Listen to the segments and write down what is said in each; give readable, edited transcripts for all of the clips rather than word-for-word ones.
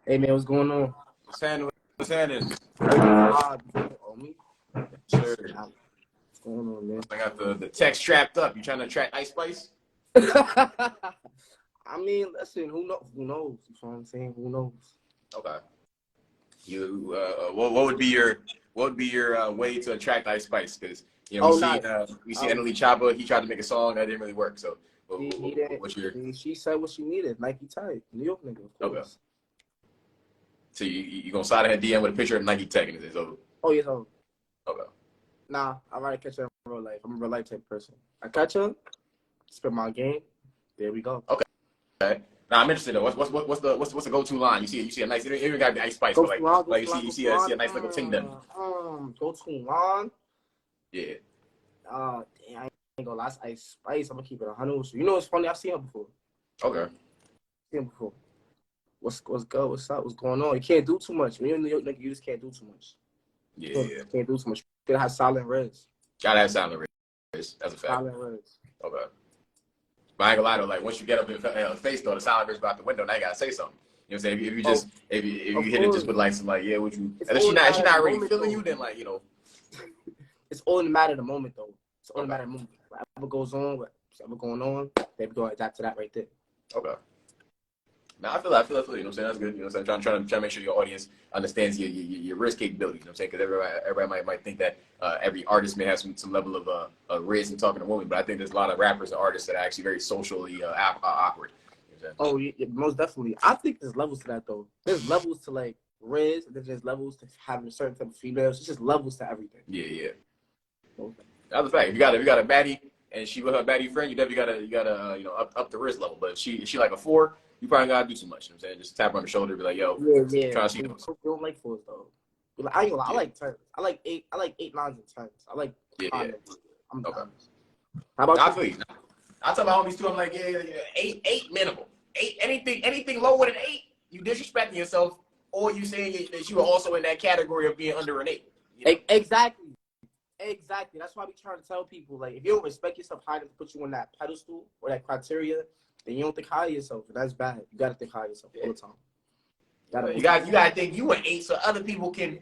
Hey man, what's going on? What's happening? What's happening? Oh, me? Sure. What's going on, man? I got the text strapped up. You trying to attract Ice Spice? I mean, listen, who knows? Who knows? You know what I'm saying? Who knows? Okay. You what would be your way to attract Ice Spice? Because we see Emily Chapa. He tried to make a song that didn't really work. So what's your? She said what she needed. Nike type, New York nigga, of course. Okay. So you gonna slide her DM with a picture of Nike Tech and it's over. Oh yes, oh. Okay. Nah, I rather catch her in real life. I'm a real life type person. I catch her, spit my game. There we go. Okay. Now I'm interested though. What's the go-to line? You see a nice. It even gotta be Ice Spice, but you see a nice little ting done. Go-to line. Yeah. Damn, I ain't gonna lie, Ice Spice. I'm gonna keep it 100. So you know what's funny? I've seen her before. Okay. Seen her before. What's good? What's up? What's going on? You can't do too much. When you're in New York, nigga, you just can't do too much. Yeah. You can't do too much. You gotta have silent res. Gotta have silent res. That's a fact. Silent res. Okay. But I ain't gonna lie though, like once you get up in her face though, the silent res go out the window. Now you gotta say something. You know what I'm saying? If you hit it just with like some like would you? And if she not really feeling you, then like It's all in the matter of the moment though. It's all in the matter of the moment. Whatever goes on, whatever going on, they go adapt to that right there. Okay. Now I feel you know what I'm saying? That's good. You know what I'm saying? Trying to make sure your audience understands your risk capability. You know what I'm saying? Because everybody might think that every artist may have some level of risk in talking to women, but I think there's a lot of rappers and artists that are actually very socially awkward. You know oh yeah, most definitely. I think there's levels to that though. There's levels to like riz, and then there's levels to having a certain type of females. It's just levels to everything. Yeah. Okay. That's the fact. If you got a baddie and she with her baddie friend, you definitely gotta up the risk level. But if she like a 4. You probably gotta do too much. You know what I'm saying? Just tap her on the shoulder, be like, "Yo, yeah." Try to see those. You don't like 4s though. But like, I ain't gonna lie. I like 10s. I like 8. I like 8, 9s, and 10s. I like. Yeah. I'm okay. How about I feel you? I tell my homies too. I'm like, yeah, 8 minimal. 8 anything lower than 8, you disrespecting yourself, or you saying that you are also in that category of being under an 8. You know? Exactly. That's why we trying to tell people like if you don't respect yourself high enough to put you on that pedestal or that criteria, then you don't think high of yourself. And that's bad. You gotta think high of yourself all the time. You gotta think you an 8 so other people can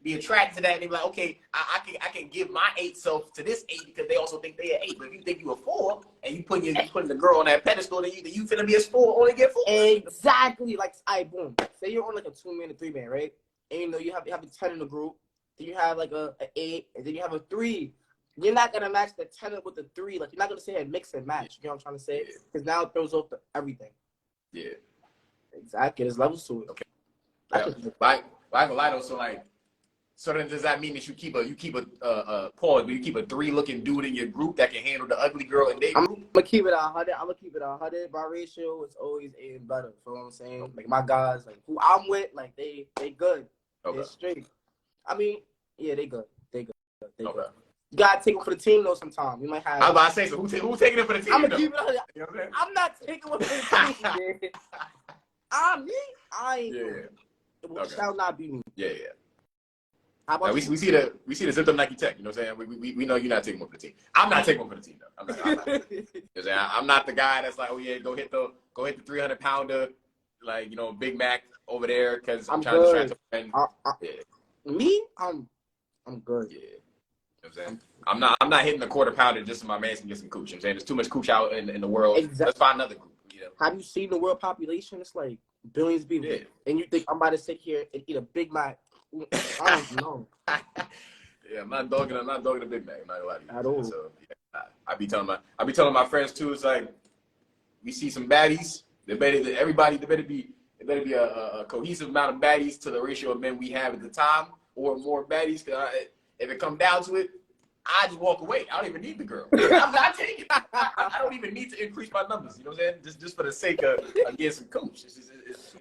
be attracted to that and they be like, okay, I can give my 8 self to this 8 because they also think they an 8. But if you think you a 4 and you putting the girl on that pedestal, then you finna be a 4, only get 4. Exactly. Like boom. Say you're on like a 2-man or 3-man, right? And you know you have a 10 in the group. Then you have like an 8, and then you have a 3. You're not gonna match the 10 with the 3. Like you're not gonna say a mix and match. You know what I'm trying to say? Because now it throws off everything. Yeah. Exactly. There's levels to it. Okay. I ain't gonna lie though. So then does that mean that you keep a pause? But you keep a 3-looking dude in your group that can handle the ugly girl in their group? I'm gonna keep it 100. My ratio is always 8 and better. You know what I'm saying? Okay. Like my guys, like who I'm with, like they good. Okay. They're straight. I mean, yeah, they good. They good. Okay. You gotta take it for the team though. Sometimes you might have. I was about to say, so who's taking it for the team? I'm gonna keep it 100. You know what I'm saying? I'm not taking it for the team. I ain't. Yeah. It shall not be me. Yeah. How about we see the zipped up Nike Tech. You know what I'm saying? We know you're not taking one for the team. I'm not taking one for the team though. I'm not the guy that's like, oh yeah, go hit the 300-pounder, like Big Mac over there because I'm trying to distract a friend. Me, I'm good. Yeah. You know what I'm saying? I'm not hitting the 1/4 pounder just so my man can get some cooch. You know what I'm saying? There's too much cooch out in the world. Exactly. Let's find another group. Have you seen the world population? It's like billions of people. Yeah. And you think I'm about to sit here and eat a Big Mac? I don't know. Yeah, I'm not dogging a Big Mac. I'm not gonna lie to you. At all. So yeah, I be telling my friends too. It's like we see some baddies. There better be a cohesive amount of baddies to the ratio of men we have at the time, or more baddies. If it comes down to it, I just walk away. I don't even need the girl. I'm not taking it. I don't even need to increase my numbers. You know what I'm saying? Just for the sake of getting some coach.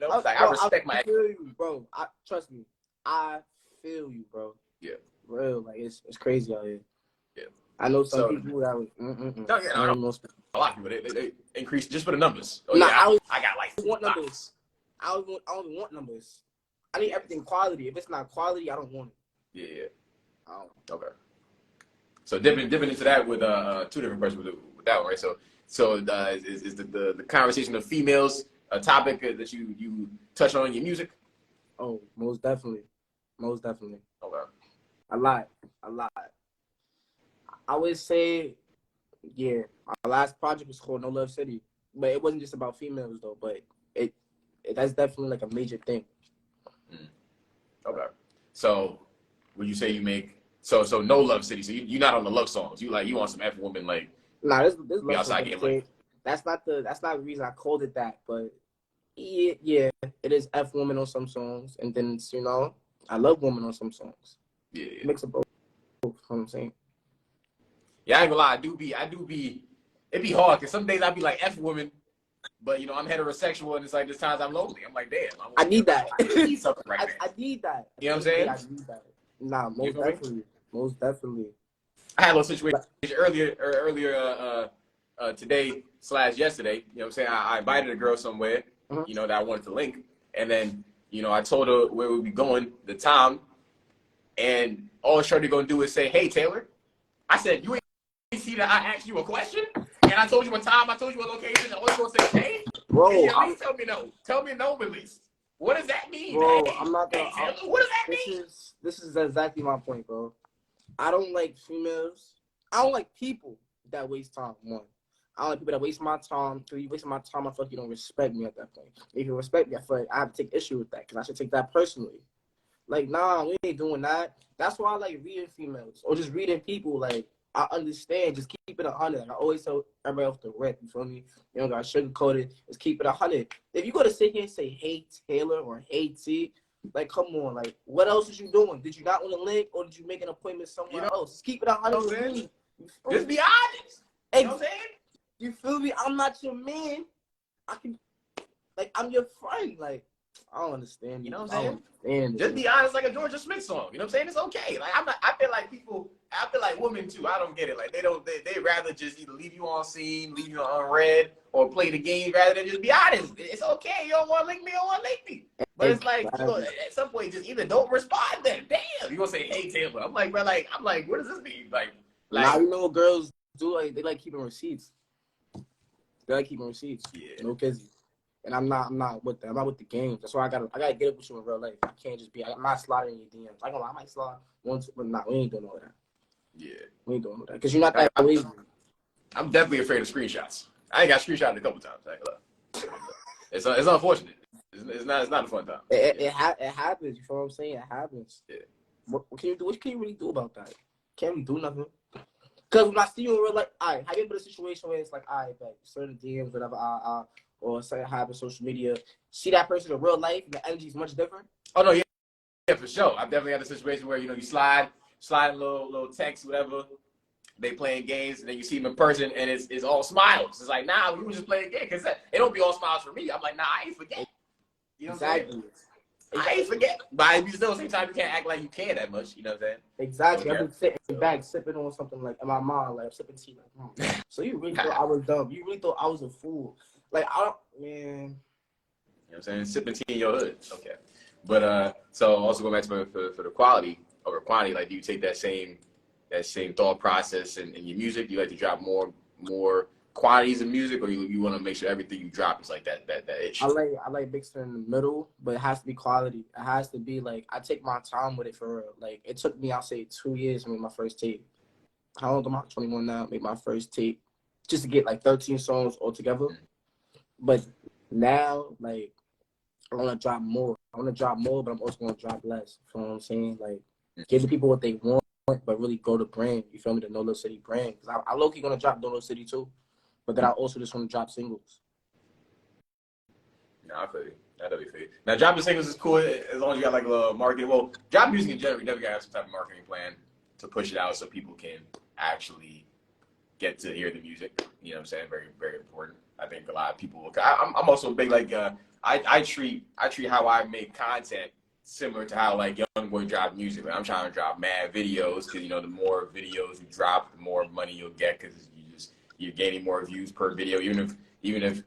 I respect my. I feel you, bro. Trust me. I feel you, bro. Yeah. Real, like it's crazy out here. Yeah. I know some people that would. I don't know a lot of people. They increase just for the numbers. Oh, nah, yeah, I got like want numbers. I don't want numbers. I need everything quality. If it's not quality, I don't want it. Yeah. Okay. So dipping into that with 2 different questions with that one, right? So is the conversation of females a topic that you touch on in your music? Oh, most definitely. Most definitely. Okay. A lot. I would say, yeah, our last project was called No Love City, but it wasn't just about females though. But it that's definitely like a major thing. Okay. So, would you say you make so No Love City? So you're not on the love songs. You want some F woman like Nah, this be love outside song. getting like. That's not the reason I called it that, but yeah, it is F woman on some songs, and then it's, I love woman on some songs. Yeah. Mix of both. You know what I'm saying? Yeah, I ain't gonna lie. I do be. It be hard because some days I be like F woman, but I'm heterosexual and it's like there's times I'm lonely. I'm like, damn. I need that. I need something right now. I need that. You know what I'm saying? I need that. Nah, most definitely. Most definitely. I had a little situation earlier today / yesterday. You know what I'm saying? I invited a girl somewhere, that I wanted to link. And then, I told her where we'd be going, the time. And all Shorty gonna do is say, "Hey, Taylor." I said, "You ain't see that I asked you a question? And I told you what time, I told you what location, and all you gonna say, hey? Bro, at least tell me no. Tell me no, at least. What does that mean? Bro, hey, I'm not gonna. hey, Taylor, what does that mean? This is exactly my point, bro. I don't like females. I don't like people that waste time. One, I don't like people that waste my time. Two, you wasting my time. I feel like you don't respect me at that point. If you respect me, I feel like I have to take issue with that because I should take that personally. Like, nah, we ain't doing that. That's why I like reading females or just reading people. Like, I understand. Just keep it 100. Like I always tell everybody off the rip. You feel me? You don't got sugarcoat it. Just keep it 100. If you go to sit here and say, "Hey Taylor" or "Hey T," like, come on. Like, what else is you doing? Did you not want to link or did you make an appointment somewhere else? Just keep it 100 with me. Just be honest. You know what I'm saying? You feel me? I'm not your man. I'm your friend. Like, I don't understand. You know what I'm saying? Just be honest, like a Georgia Smith song. You know what I'm saying? It's okay. Like I feel like women too. I don't get it. Like they rather just either leave you on scene, leave you unread, or play the game rather than just be honest. It's okay. You don't want to link me, you don't want to link me. But it's like, at some point, just either don't respond then. Damn. You gonna say, "Hey Taylor." I'm like, bro, what does this mean? Like now you know what girls do? Like, they like keeping receipts. They like keeping receipts. Yeah. No kizzy. And I'm not with that. I'm not with the games. That's why I gotta get up with you in real life. I can't just be. I'm not sliding in your DMs. I might slide once, but nah, we ain't doing all that. Yeah. We ain't doing all that because you're not that lazy. I'm definitely afraid of screenshots. I ain't got screenshotted a couple times. It's unfortunate. It's not a fun time. It happens. You feel what I'm saying? It happens. Yeah. What can you do? What can you really do about that? Can't really do nothing. Because when I see you in real life, have you been in a situation where it's like, like certain DMs, whatever, or something happens social media, see that person in real life, and the energy is much different? Oh no, yeah, for sure. I've definitely had a situation where you slide a little text, whatever. They playing games, and then you see them in person, and it's all smiles. It's like, nah, we were just playing games, because it don't be all smiles for me. I'm like, nah, I ain't forget. You know what I'm saying? I ain't forget. But still, at the same time, you can't act like you care that much. You know what I'm saying? Exactly. I've been sitting back, sipping on something like in my mind, like sipping tea. Like, So you really thought I was dumb? You really thought I was a fool? Like, man. You know what I'm saying? Sipping tea in your hood. Okay. But so also going back to for the quality over quantity, like, do you take that same thought process in your music? Do you like to drop more quantities of music, or you want to make sure everything you drop is like that itch? I like mixing in the middle, but it has to be quality. It has to be like, I take my time with it for real. Like, it took me, I'll say, 2 years to make my first tape. How old am I? 21 now. Make my first tape just to get like 13 songs all together. But now, like, I want to drop more. I want to drop more, but I'm also going to drop less. You know what I'm saying? Like, give the people what they want, but really grow the brand. You feel me? The No Love City brand. Because I low-key going to drop No Love City too. But then I also just want to drop singles. No, I feel you. I definitely feel you. Now, dropping singles is cool as long as you got like a little marketing. Well, drop music in general, you definitely got to have some type of marketing plan to push it out so people can actually get to hear the music. You know what I'm saying? Very, very important. I think a lot of people. I'm also big like I treat how I make content similar to how like Young Boy drop music. Like, I'm trying to drop mad videos because the more videos you drop, the more money you'll get because you're gaining more views per video. Even if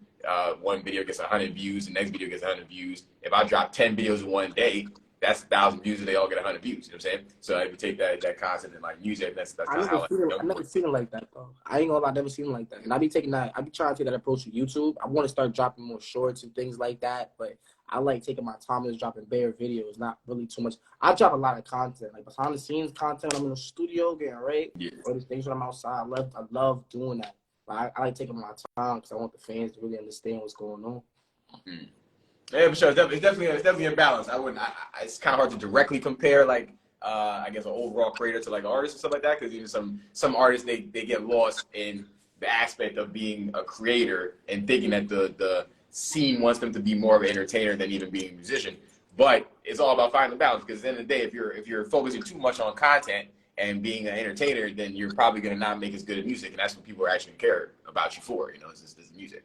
one video gets 100 views, the next video gets 100 views. If I drop 10 videos in one day, that's 1,000 views and they all get 100 views. You know what I'm saying? So if you take that concept and like music, that's kind of how I never seen it like that though. I ain't gonna lie, I never seen it like that. And I be trying to take that approach to YouTube. I want to start dropping more shorts and things like that, but I like taking my time and just dropping bare videos, not really too much. I drop a lot of content, like behind the scenes content when I'm in the studio getting ready, or these things when I'm outside. I love doing that. But I like taking my time because I want the fans to really understand what's going on. Mm. Yeah, for sure. It's definitely a balance. It's kind of hard to directly compare like I guess an overall creator to like an artist and stuff like that, because even some artists they get lost in the aspect of being a creator and thinking that the scene wants them to be more of an entertainer than even being a musician. But it's all about finding the balance, because at the end of the day, if you're focusing too much on content and being an entertainer, then you're probably gonna not make as good at music, and that's what people are actually care about you for. You know, it's this music.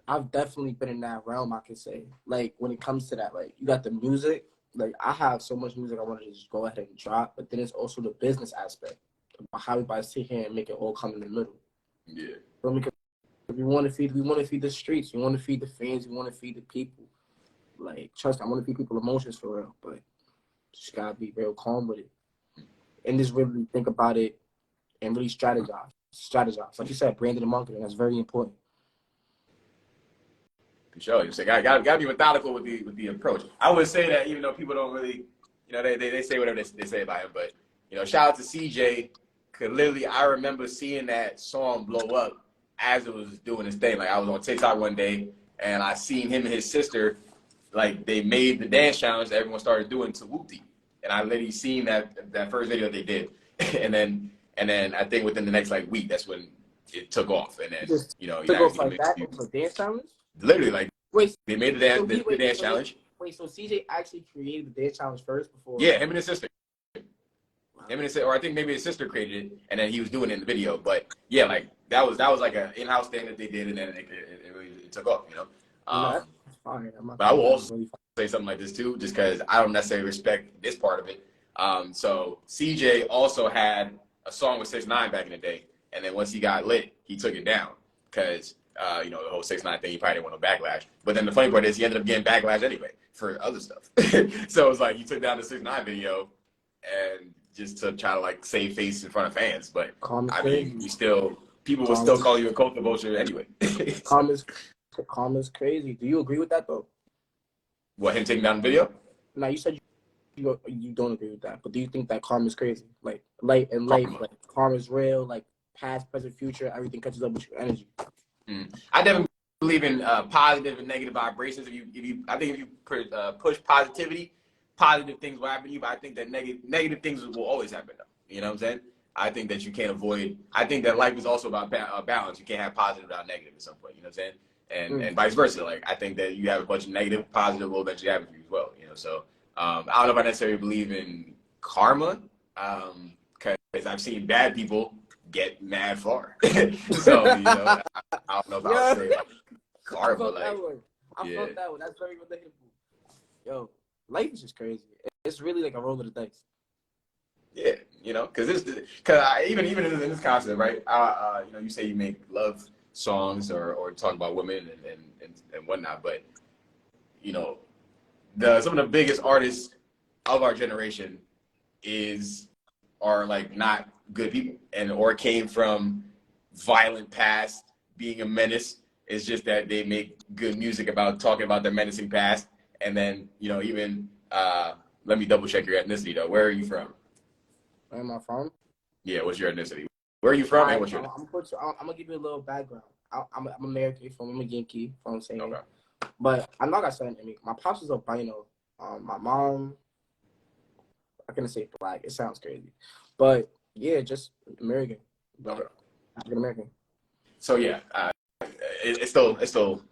I've definitely been in that realm, I can say. Like, when it comes to that, like, you got the music. Like, I have so much music I want to just go ahead and drop, but then it's also the business aspect about how everybody sit here and make it all come in the middle. Yeah. So because we want to feed the streets. We want to feed the fans. We want to feed the people. Like, trust me, I want to feed people emotions for real, but just gotta be real calm with it. And just really think about it and really strategize. Like you said, branding and marketing, that's very important. For sure. You say gotta be methodical with the approach. I would say that even though people don't really, you know, they say whatever they say about him, but you know, shout out to CJ. Cause literally, I remember seeing that song blow up as it was doing its thing. Like, I was on TikTok one day and I seen him and his sister, like, they made the dance challenge that everyone started doing to Whoopty, and I literally seen that first video they did, and then I think within the next like week, that's when it took off, and then you know, took off like that for dance challenge. Literally, like, wait, they made the dance challenge. Wait, so CJ actually created the dance challenge first before? Yeah, him and his sister. Or I think maybe his sister created it, and then he was doing it in the video. But yeah, like that was like an in-house thing that they did, and then it really took off, you know. That's fine. But I will also say something like this too, just because I don't necessarily respect this part of it. So CJ also had a song with 6ix9ine back in the day, and then once he got lit, he took it down because you know, the whole 6ix9ine thing, he probably didn't want no backlash. But then the funny part is he ended up getting backlash anyway for other stuff. So it was like he took down the 6ix9ine video and just to try to like save face in front of fans. But I mean, people will still call you a culture vulture anyway. Calm is crazy. Do you agree with that though? What, him taking down the video? No, you said you don't agree with that, but do you think that karma is crazy? Like life, like karma is real, like past, present, future, everything catches up with your energy. I definitely believe in positive and negative vibrations. I think if you push positivity, positive things will happen to you. But I think that negative things will always happen, though. You know what I'm saying? I think that you can't avoid. I think that life is also about balance. You can't have positive without negative at some point. You know what I'm saying? And vice versa. Like, I think that you have a bunch of negative, positive will eventually happen for you as well. You know, so I don't know if I necessarily believe in karma, because I've seen bad people get mad far. So, you know, I don't know if I would say like karma. I felt that one. That's very relatable. Yo, life is just crazy. It's really like a roll of the dice. Yeah, you know, because even in this concept, right? You know, you say you make love songs or talk about women and whatnot, but you know, some of the biggest artists of our generation are like not good people, or came from violent past, being a menace. It's just that they make good music about talking about their menacing past. And then, you know, even let me double check your ethnicity though. Where are you from? Where am I from? Yeah, what's your ethnicity? Where are you from? And what's your? I'm gonna give you a little background. I'm American, I'm a Yankee, from saying. Okay. But I'm not gonna say anything. My pops is albino. My mom, I can't say black. It sounds crazy, but yeah, just American. Okay. African American. So yeah, it's still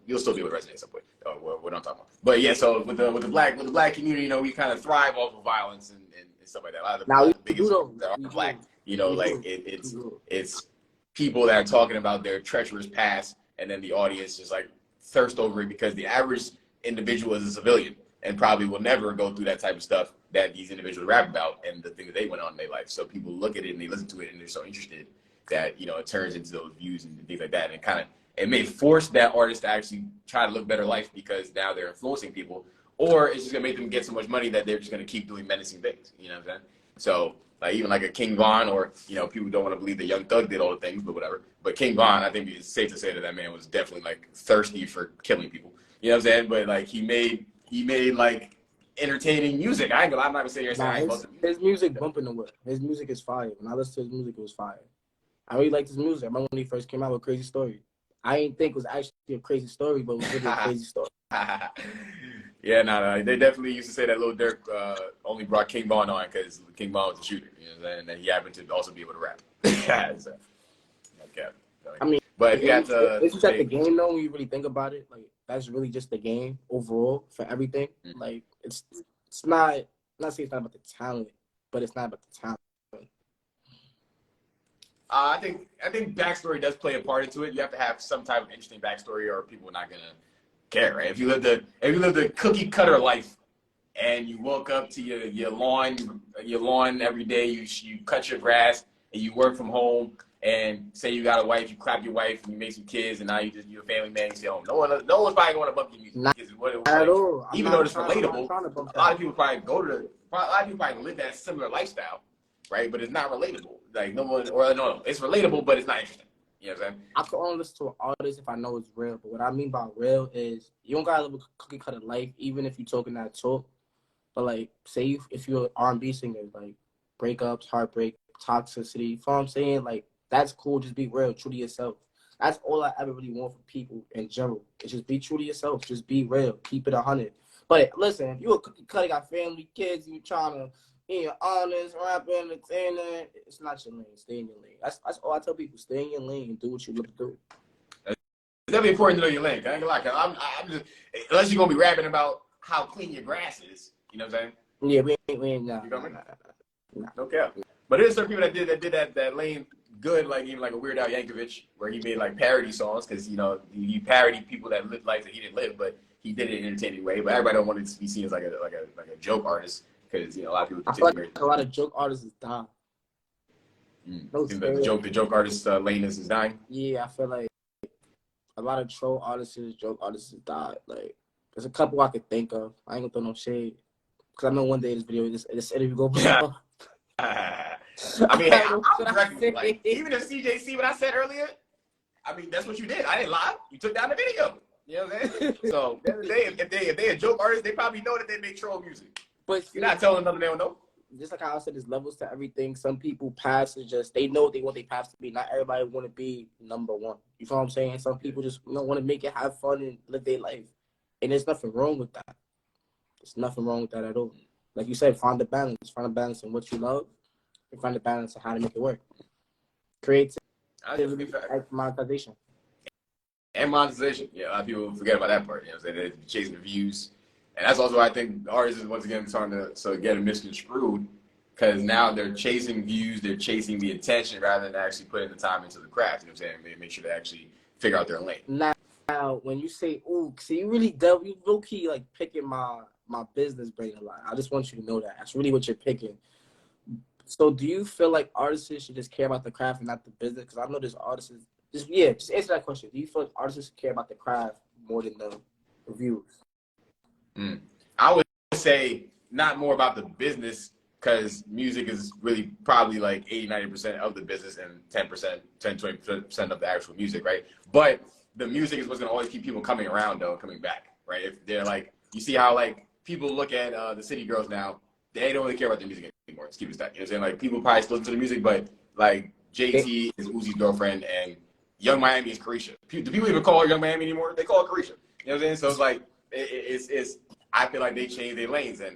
you'll still be able to resonate at some point. What I'm talking about. But yeah, so with the black community, you know, we kind of thrive off of violence and stuff like that. A lot of the biggest that are black, you know, like it's people that are talking about their treacherous past, and then the audience just like thirst over it because the average individual is a civilian and probably will never go through that type of stuff that these individuals rap about and the things that they went on in their life. So people look at it and they listen to it and they're so interested that, you know, it turns into those views and things like that. And it may force that artist to actually try to live a better life because now they're influencing people, or it's just gonna make them get so much money that they're just gonna keep doing menacing things. You know what I'm saying? So like even like a King Von, or people don't want to believe that Young Thug did all the things, but whatever. But King Von, I think it's safe to say that man was definitely like thirsty for killing people. You know what I'm saying? But like he made like entertaining music. I'm not gonna say here saying I ain't supposed to. His music bumping the whip. His music is fire. When I listen to his music, it was fire. I really liked his music. I remember when he first came out with Crazy Story. I didn't think it was actually a crazy story, but it was really a crazy story. Yeah, no, they definitely used to say that Lil Durk only brought King Von on because King Von was a shooter, and then he happened to also be able to rap. So, okay. I mean, but if you had to, it's just the game, though. When you really think about it, like that's really just the game overall for everything. Mm-hmm. Like it's not. I'm not saying it's not about the talent, but it's not about the talent. I think backstory does play a part into it. You have to have some type of interesting backstory, or people are not gonna care, right? If you live the cookie cutter life, and you woke up to your lawn every day, you cut your grass, and you work from home, and say you got a wife, you clap your wife, and you make some kids, and now you're a family man, you stay home. No one's probably going to bump your music. Not at all. Even though it's relatable, a lot of people probably live that similar lifestyle, right? But it's not relatable. Like no, it's relatable, but it's not interesting. You know what I'm saying? I could only listen to an artist if I know it's real. But what I mean by real is you don't gotta live a cookie cutter life, even if you're talking that talk. But like, say if you're an R&B singer, like breakups, heartbreak, toxicity. You know what I'm saying? Like that's cool. Just be real, true to yourself. That's all I ever really want from people in general. Is just be true to yourself. Just be real. Keep it 100. But listen, if you a cookie cutter, got family, kids, you trying to being honest, rapping, entertainer, it's not your lane. Stay in your lane. That's all I tell people. Stay in your lane and do what you look to do. It's definitely important to know your lane. I ain't gonna lie, cause I'm just unless you're gonna be rapping about how clean your grass is. You know what I'm saying? Yeah, we ain't nah. Okay. But there's certain people that did that lane good, like even like a Weird Al Yankovic, where he made like parody songs, because he parodied people that lived life that he didn't live, but he did it in an entertaining way. But everybody don't want to be seen as like a joke artist. Because a lot of people. I feel like a lot of joke artists is dying. The joke artist lane is dying. Yeah, I feel like a lot of troll artists, joke artists died. Like there's a couple I could think of. I ain't gonna throw no shade because I know one day this interview go. I mean, I'm directing, like, even if CJC what I said earlier, I mean that's what you did. I didn't lie. You took down the video. You know what I'm saying? So if they a joke artist, they probably know that they make troll music. But you're not telling them they don't know. Just like how I said, there's levels to everything. Some people paths is just they know what they want their paths to be. Not everybody want to be number one. You know what I'm saying? Some people just want to make it, have fun, and live their life. And there's nothing wrong with that. There's nothing wrong with that at all. Like you said, find the balance. Find a balance in what you love, and find the balance in how to make it work. Creativity, monetization. And monetization. Yeah, a lot of people forget about that part. You know what I'm saying? They're chasing the views. And that's also why I think artists is once again starting to get misconstrued, because now they're chasing views, they're chasing the attention rather than actually putting the time into the craft. You know what I'm saying? They make sure they actually figure out their lane. Now when you say, "Ooh," see, you really you low key like picking my business brain a lot. I just want you to know that that's really what you're picking. So, do you feel like artists should just care about the craft and not the business? Because I know there's artists. Just answer that question. Do you feel like artists should care about the craft more than the reviews? I would say not more about the business, because music is really probably like 80-90% of the business and 10-20% of the actual music, right? But the music is what's going to always keep people coming around, though, coming back, right? If they're like, you see how like people look at the city girls now, they don't really care about the music anymore. Let's keep it that. You know what I'm saying? Like people probably still listen to the music, but like JT is Uzi's girlfriend and Young Miami is Carisha. Do people even call her Young Miami anymore? They call her Carisha. You know what I'm saying? So it's like, it's I feel like they changed their lanes, and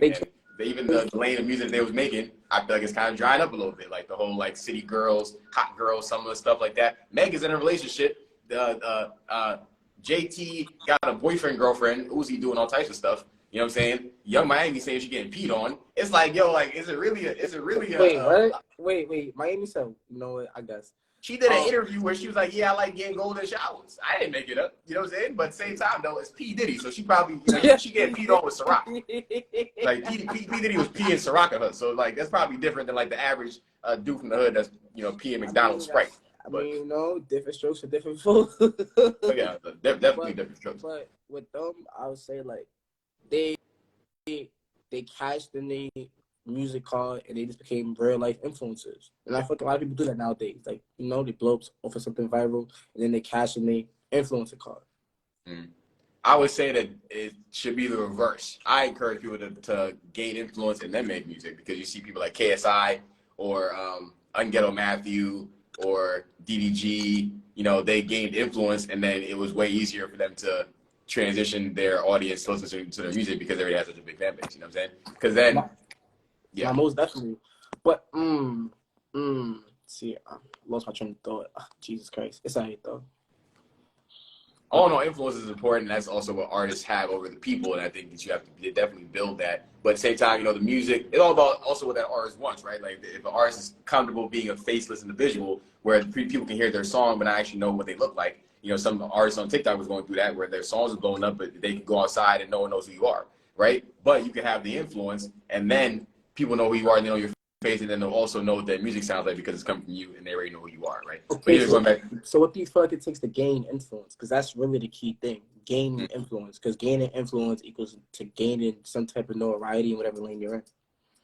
even the lane of music they was making, I feel like it's kind of drying up a little bit. Like the whole like city girls, hot girls, some of the stuff like that. Meg is in a relationship. JT got a boyfriend, girlfriend. Uzi doing all types of stuff. You know what I'm saying? Young Miami saying she getting peed on. It's like, yo, like, is it really what? Wait. Miami said, you know what? I guess. She did an interview where she was like, yeah, I like getting golden showers. I didn't make it up. You know what I'm saying? But at the same time, though, it's P. Diddy. So she probably, she getting peed on with Ciroc. Like, P. Diddy was peeing Ciroc at her. So, like, that's probably different than, like, the average dude from the hood that's, peeing McDonald's Sprite. I mean, different strokes for different folks. Yeah, definitely different strokes. But with them, I would say, like, they they cashed in their music card and they just became real life influencers. And I feel like a lot of people do that nowadays. Like, you know, they blow up off of something viral and then they cash in their influencer card. I would say that it should be the reverse. I encourage people to gain influence and then make music, because you see people like KSI or Unghetto Matthew or DDG, you know, they gained influence and then it was way easier for them to transition their audience to listen to their music because they already have such a big fan base, you know what I'm saying? Because then, yeah. Most definitely. But, see, I lost my train of thought. Jesus Christ. It's all right, though. All in all, influence is important. That's also what artists have over the people, and I think that you have to definitely build that. But at the same time, you know, the music, it's all about also what that artist wants, right? Like, if an artist is comfortable being a faceless individual where people can hear their song but not actually know what they look like. You know, some artists on TikTok was going through that where their songs are blowing up, but they can go outside and no one knows who you are, right? But you can have the influence, and then people know who you are and they know your face, and then they'll also know what that music sounds like because it's coming from you and they already know who you are, right? Okay, so what do you feel like it takes to gain influence? Because that's really the key thing, gaining influence. Because gaining influence equals to gaining some type of notoriety in whatever lane you're in.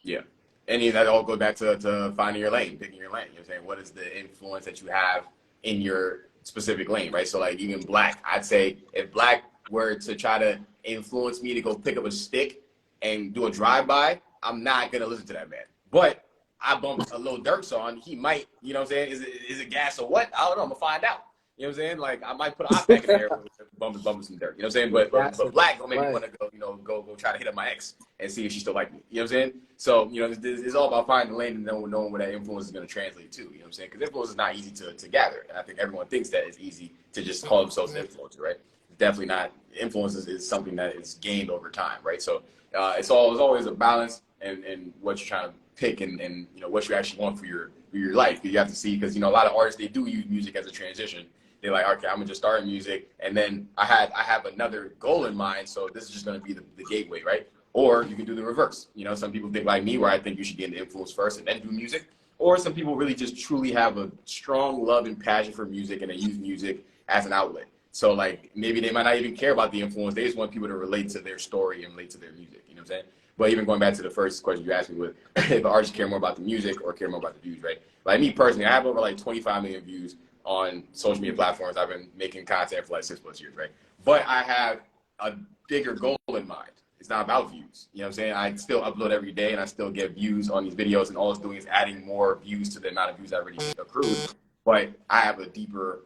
Yeah. And that all goes back to finding your lane, picking your lane. You know what I'm saying? What is the influence that you have in your specific lane, right? So like even Black, I'd say if Black were to try to influence me to go pick up a stick and do a drive-by, I'm not going to listen to that man. But I bumped a Lil Durk song, he might, you know what I'm saying? Is it gas or what? I don't know. I'm going to find out. You know what I'm saying? Like, I might put an back in there bumping some Durk. You know what I'm saying? But Black gonna make me want to go, you know, go try to hit up my ex and see if she still like me. You know what I'm saying? So, you know, it's all about finding the lane and knowing where that influence is going to translate to. You know what I'm saying? Because influence is not easy to gather. And I think everyone thinks that it's easy to just call themselves an influencer, right? Definitely not. Influence is something that is gained over time, right? So it's always a balance and what you're trying to pick and you know what you actually want for your life. You have to see, because you know a lot of artists, they do use music as a transition. They're like, okay, I'm gonna just start music, and then I have another goal in mind, so this is just gonna be the gateway, right? Or you can do the reverse. You know, some people think like me, where I think you should get into influence first and then do music. Or some people really just truly have a strong love and passion for music, and they use music as an outlet. So like maybe they might not even care about the influence. They just want people to relate to their story and relate to their music. You know what I'm saying? But even going back to the first question you asked me with if artists care more about the music or care more about the views, right? Like me personally, I have over like 25 million views on social media platforms. I've been making content for like 6+ years, right? But I have a bigger goal in mind. It's not about views. You know what I'm saying? I still upload every day and I still get views on these videos, and all it's doing is adding more views to the amount of views I already accrued. But I have a deeper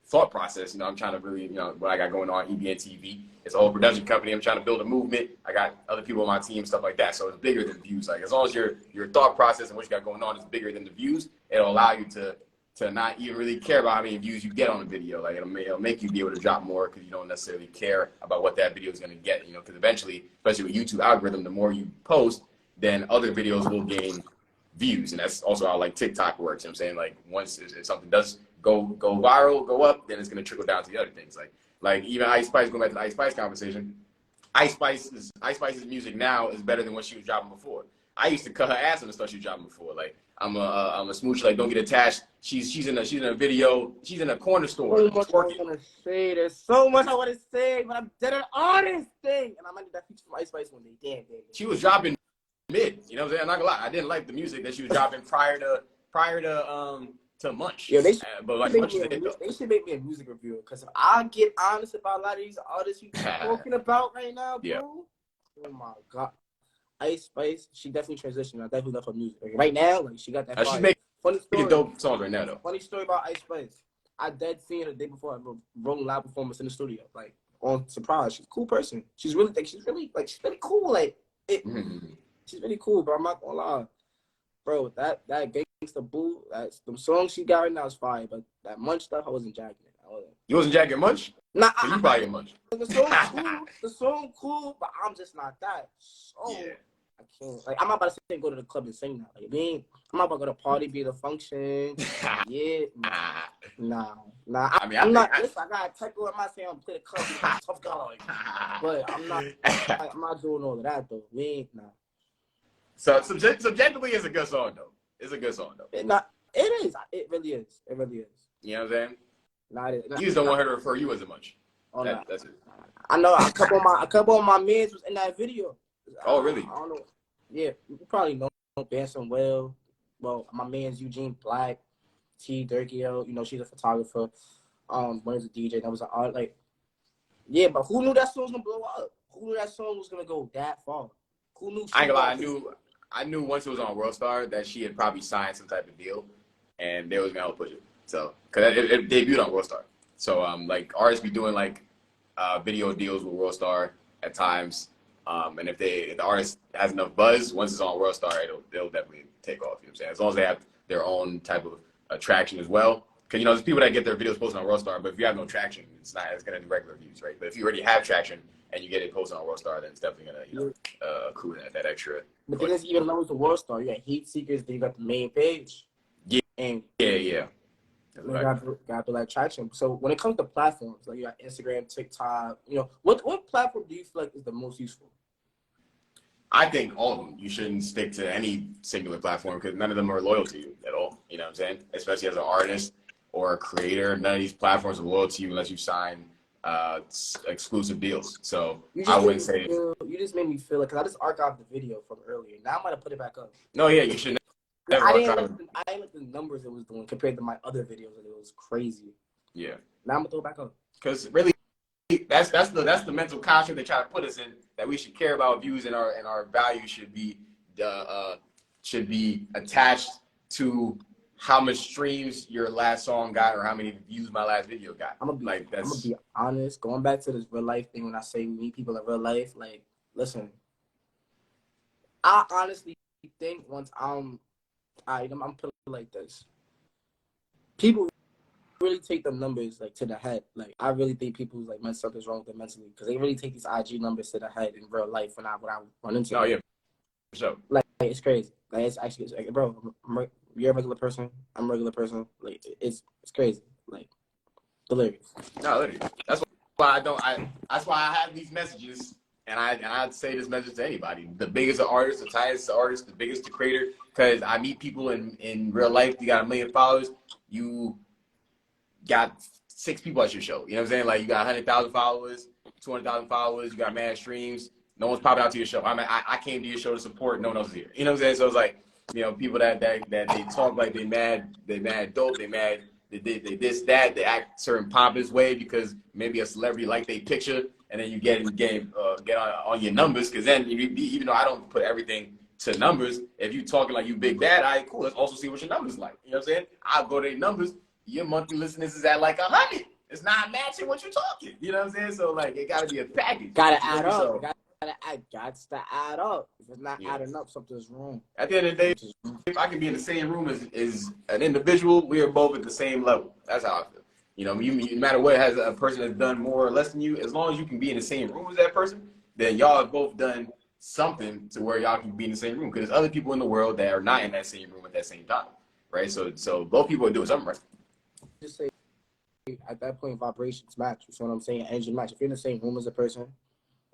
thought process. You know, I'm trying to really, you know, what I got going on, EBN TV. It's a whole production company. I'm trying to build a movement. I got other people on my team, stuff like that. So it's bigger than views. Like as long as your thought process and what you got going on is bigger than the views, it'll allow you to not even really care about how many views you get on a video. Like it'll make you be able to drop more because you don't necessarily care about what that video is going to get. You know, because eventually, especially with YouTube algorithm, the more you post, then other videos will gain views, and that's also how like TikTok works. You know what I'm saying? Like once if something does go viral, go up, then it's gonna trickle down to the other things. Like even Ice Spice, going back to the Ice Spice conversation, Ice Spice's music now is better than what she was dropping before. I used to cut her ass on the stuff she was dropping before. Like I'm a smooch, like don't get attached. She's in a video, she's in a corner store. So much I want to say. There's so much I want to say, but I'm dead on this thing, and I might need that feature from Ice Spice one day. Damn. She was dropping mid. You know what I'm saying? I'm not gonna lie. I didn't like the music that she was dropping prior to Munch. Yeah, they should make me a music review, because if I get honest about a lot of these artists you talking about right now, bro. Yeah. Oh my god, Ice Spice, she definitely transitioned. I definitely love her music. Like, right now, like she got that. She's making dope songs right now, though. Funny story about Ice Spice. I dead seen her the day before I rolling live performance in the studio. Like on surprise, she's a cool person. She's really cool. Like she's really cool, bro. I'm not gonna lie. Bro, that Gangsta Boo, them songs she got right now is fire, but that Munch stuff, I wasn't jacking it. You wasn't jacking Munch? Nah, so you probably in Munch. The song cool, but I'm just not that. So yeah. I can't. Like I'm not about to say go to the club and sing now. Like, I'm not about to go to party, be at a function. Yeah, nah. I mean, I'm not. Listen, I got technical. I'm not saying I'm play the club, tough guy, but I'm not doing all of that though. Nah. So subjectively, it's a good song though. It's a good song though. It is. It really is. It really is. You know what I'm saying? Not. You just don't want her to refer you as much. Oh, that's it. I know a couple of my mans was in that video. Oh, really? I don't know. Yeah, you probably know Benson well. Well, my man's Eugene Black, T Durkio. You know, she's a photographer. One is a DJ. That was an art. Like, yeah, but who knew that song was gonna blow up? Who knew that song was gonna go that far? Who knew? I ain't gonna lie. I knew once it was on World Star that she had probably signed some type of deal, and they was gonna help push it. So, cause it debuted on World Star. So, like artists be doing like video deals with World Star at times. And if the artist has enough buzz, once it's on World Star, they'll definitely take off. You know what I'm saying? As long as they have their own type of attraction as well. Because, you know, there's people that get their videos posted on World Star, but if you have no traction, it's not as going to be regular views, right? But if you already have traction and you get it posted on World Star, then it's definitely going to, you know, accrue that extra. But then it's even lower to World Star. You got Heat Seekers, then you got the main page. Yeah. And Yeah. You got the like traction. So when it comes to platforms, like you got Instagram, TikTok, you know, what platform do you feel like is the most useful? I think all of them. You shouldn't stick to any singular platform because none of them are loyal to you at all. You know what I'm saying? Especially as an artist or a creator, none of these platforms are loyal to you unless you sign exclusive deals. So I wouldn't say. You just made me feel like, because I just archived the video from earlier. Now I'm going to put it back up. No, yeah, you should never I didn't like the numbers it was doing compared to my other videos, and it was crazy. Yeah. Now I'm going to throw it back up. Because really, that's the mental construct they try to put us in, that we should care about views, and our value should be attached to how much streams your last song got or how many views my last video got. I'm gonna be honest. Going back to this real life thing, when I say we meet people in real life, like, listen, I honestly think once I'm putting it like this, people really take the numbers like to the head. Like, I really think people's like something's wrong with them mentally, because they really take these IG numbers to the head in real life when I run into them. Oh yeah, for sure. Like it's crazy. Like it's actually like, bro, you're a regular person. I'm a regular person. Like it's crazy. Like hilarious. No, literally. That's why that's why I have these messages, and I'd say this message to anybody: the biggest the artist, the tightest the artist, the biggest the creator. Because I meet people in real life. You got 1 million followers. You got 6 people at your show. You know what I'm saying? Like, you got 100,000 followers, 200,000 followers. You got mad streams. No one's popping out to your show. I came to your show to support. No one else is here. You know what I'm saying? So it's like, you know, people that they talk like they mad dope, they mad, they this, that, they act certain pompous way because maybe a celebrity like they picture, and then you get on your numbers. Because then, even though I don't put everything to numbers, if you talking like you big bad, all right, cool. Let's also see what your numbers like. You know what I'm saying? I'll go to their numbers. Your monthly listeners is at like 100. It's not matching what you're talking. You know what I'm saying? So like, it gotta be a package. Gotta add up. So, got to add up. If it's not adding up, something's wrong. At the end of the day, if I can be in the same room as an individual, we are both at the same level. That's how I feel. You know, no matter what has a person has done more or less than you, as long as you can be in the same room as that person, then y'all have both done something to where y'all can be in the same room. Because there's other people in the world that are not in that same room at that same time, right? So both people are doing something right. Just say at that point, vibrations match. You see what I'm saying? Energy match. If you're in the same room as a person,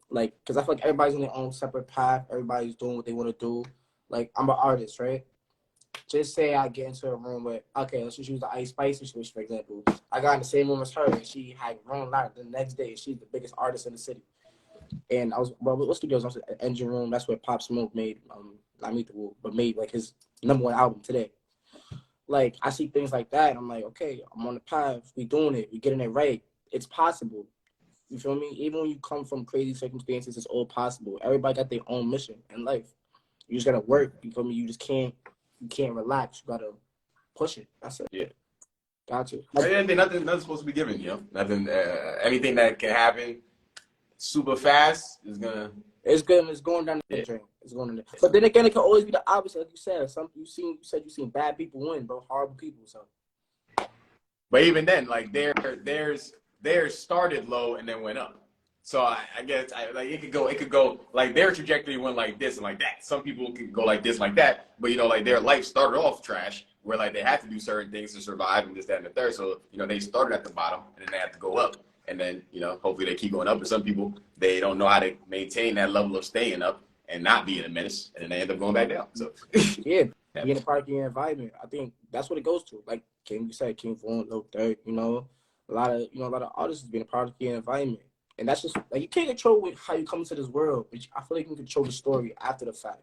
like, because I feel like everybody's on their own separate path. Everybody's doing what they want to do. Like, I'm an artist, right? Just say I get into a room with, okay, let's just use the Ice Spice situation, for example. I got in the same room as her, and she had grown out. The next day, she's the biggest artist in the city. And I was, what studios? I was at Engine Room. That's where Pop Smoke made, not Meet the Woo, but made like his #1 album today. Like, I see things like that, and I'm like, okay, I'm on the path. We doing it. We getting it right. It's possible. You feel me? Even when you come from crazy circumstances, it's all possible. Everybody got their own mission in life. You just gotta work. You feel me? You just can't relax. You gotta push it. That's it. Yeah. Gotcha. Nothing's supposed to be given, you know? Nothing, anything that can happen super fast is gonna... It's good. It's going down the drain. It's going down. But then again, it can always be the opposite, like you said. You said you've seen bad people win, bro. Horrible people. So. But even then, like theirs started low and then went up. So I guess like it could go like their trajectory went like this and like that. Some people could go like this, and like that. But you know, like their life started off trash, where like they had to do certain things to survive and this, that, and the third. So you know, they started at the bottom and then they had to go up. And then, you know, hopefully they keep going up. And some people, they don't know how to maintain that level of staying up and not being a menace. And then they end up going back down. So yeah, being a part of your environment. I think that's what it goes to. Like King said, King Vaughn, Lil Durk, you know, a lot of artists being a part of your environment. And that's just like you can't control how you come into this world, but I feel like you can control the story after the fact.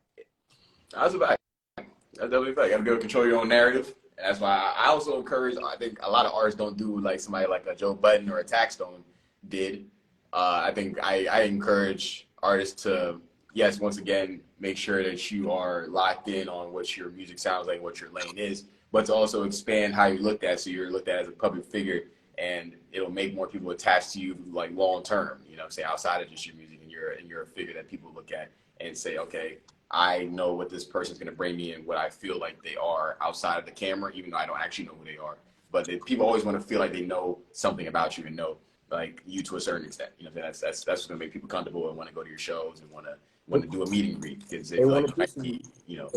That's a fact. That's definitely a fact. You gotta be able to control your own narrative. And that's why I also encourage, I think a lot of artists don't do like somebody like a Joe Budden or a Taxstone did. I think I encourage artists to, yes, once again, make sure that you are locked in on what your music sounds like, what your lane is, but to also expand how you're looked at, so you're looked at as a public figure, and it'll make more people attached to you like long term, you know, say outside of just your music, and you're a figure that people look at and say, okay, I know what this person's going to bring me and what I feel like they are outside of the camera, even though I don't actually know who they are. But people always want to feel like they know something about you and know like you to a certain extent. You know, that's what's going to make people comfortable and want to go to your shows and want to do a meet and greet because they feel want like a piece of you. You know,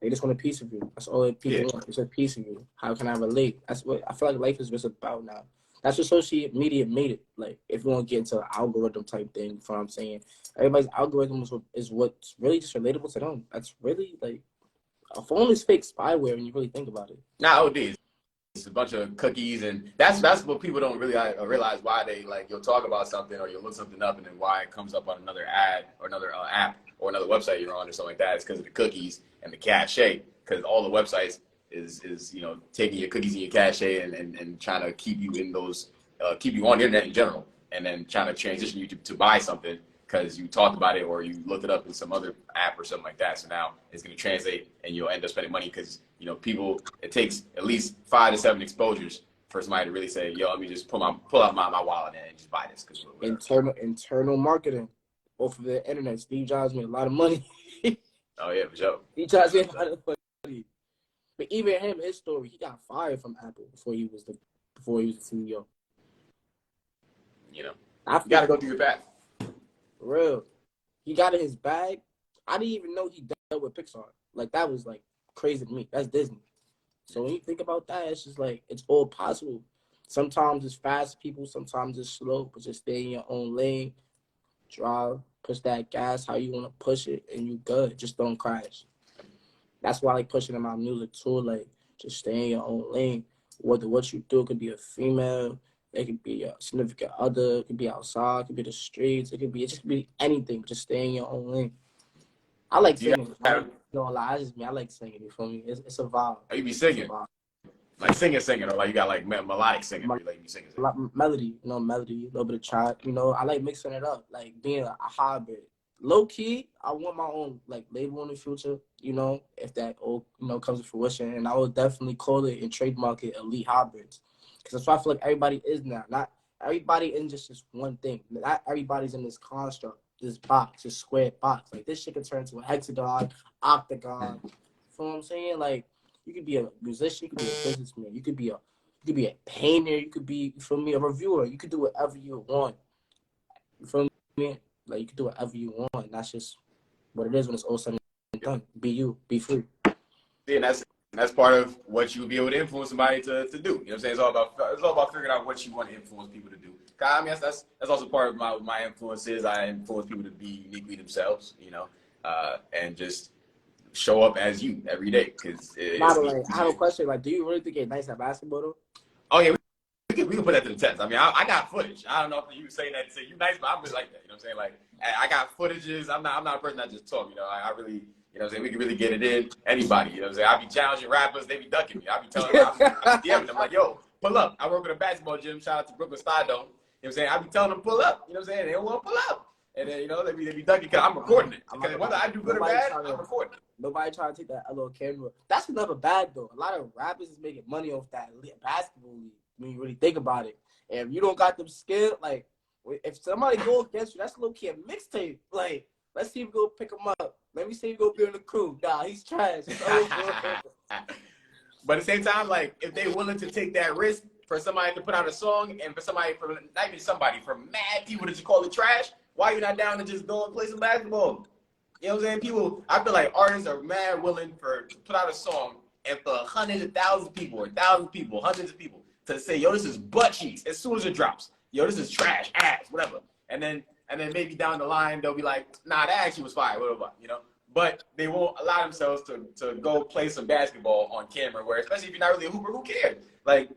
they just want a piece of you. That's all that people want. It's a piece of you. How can I relate? That's what I feel like life is just about now. That's what social media made it. Like, if you want to get into an algorithm type thing, you know what I'm saying? Everybody's algorithm is what's really just relatable to them. That's really, like, a phone is fake spyware when you really think about it. Nowadays, it's a bunch of cookies, and that's what people don't really realize why they, like, you'll talk about something or you'll look something up, and then why it comes up on another ad or another app or another website you're on or something like that. It's because of the cookies and the cache, because all the websites is you know, taking your cookies and your cache and trying to keep you in those keep you on the internet in general, and then trying to transition you to buy something because you talked about it or you looked it up in some other app or something like that. So now it's going to translate and you'll end up spending money because, you know, people, it takes at least 5 to 7 exposures for somebody to really say, yo, let me just pull out my wallet and just buy this. Internal marketing off of the internet. Steve Jobs made a lot of money. Oh yeah, for sure. Steve Jobs made a lot of money. But even him, his story, he got fired from Apple before he was the CEO. You know, you got to go through your path. For real. He got in his bag. I didn't even know he dealt with Pixar. Like, that was, like, crazy to me. That's Disney. So when you think about that, it's just, like, it's all possible. Sometimes it's fast people. Sometimes it's slow. But just stay in your own lane. Drive. Push that gas how you want to push it. And you good. Just don't crash. That's why I like pushing in my music, too. Like, just stay in your own lane. Whether what you do could be a female, it could be a significant other, it could be outside, it could be the streets, it just could be anything. Just stay in your own lane. I like singing. I just mean I like singing. You feel me? It's a vibe. Oh, you be singing, like singing, or like you got like melodic singing, or like you singing. Melody, melody, a little bit of chant. I like mixing it up, like being a hybrid. Low key, I want my own like label in the future. If that all comes to fruition, and I will definitely call it and trademark it Elite Hybrids, because that's what I feel like everybody is now. Not everybody isn't just this one thing. Not everybody's in this construct, this box, this square box. Like this shit can turn into a hexagon, octagon. You know what I'm saying? Like you could be a musician, you could be a businessman, you could be a painter, you could be, for me, a reviewer. You could do whatever you want. You feel me? Like, you can do whatever you want. That's just what it is when it's all said and done. Be you. Be free. Yeah, and that's part of what you'll be able to influence somebody to do. You know what I'm saying? It's all about figuring out what you want to influence people to do. I mean, that's also part of my influences. I influence people to be uniquely themselves, and just show up as you every day. I have a question. Like, do you really think you're nice at basketball, though? Oh, yeah. We can put that to the test. I mean, I got footage. I don't know if you saying that to say you nice, but I'm just like that. You know what I'm saying? Like, I got footages. I'm not a person that just talk. I really, you know what I'm saying? We can really get it in. Anybody, you know what I'm saying? I be challenging rappers. They be ducking me. I be telling them, I'm DMing them like, yo, pull up. I work at a basketball gym. Shout out to Brooklyn Style Dome. You know what I'm saying? I be telling them pull up. You know what I'm saying? They don't want to pull up. And then, they be ducking because I'm recording it. Because whether I do good or bad, I'm recording it. Nobody trying to take that little camera. That's never bad, though. A lot of rappers is making money off that basketball league when you really think about it. And if you don't got them skills, like, if somebody go against you, that's low-key a mixtape. Like, let's see if we go pick him up. Let me see if we go be on the crew. Nah, he's trash. But at the same time, like, if they willing to take that risk for somebody to put out a song and for mad people to just call it trash, why you not down to just go and play some basketball? You know what I'm saying? I feel like artists are mad willing to put out a song and for hundreds of thousands of people or thousands of people, hundreds of people, to say, yo, this is butt cheeks as soon as it drops. Yo, this is trash, ass, whatever. And then maybe down the line, they'll be like, nah, that actually was fire, whatever, But they won't allow themselves to go play some basketball on camera, where especially if you're not really a hooper, who cares? Like,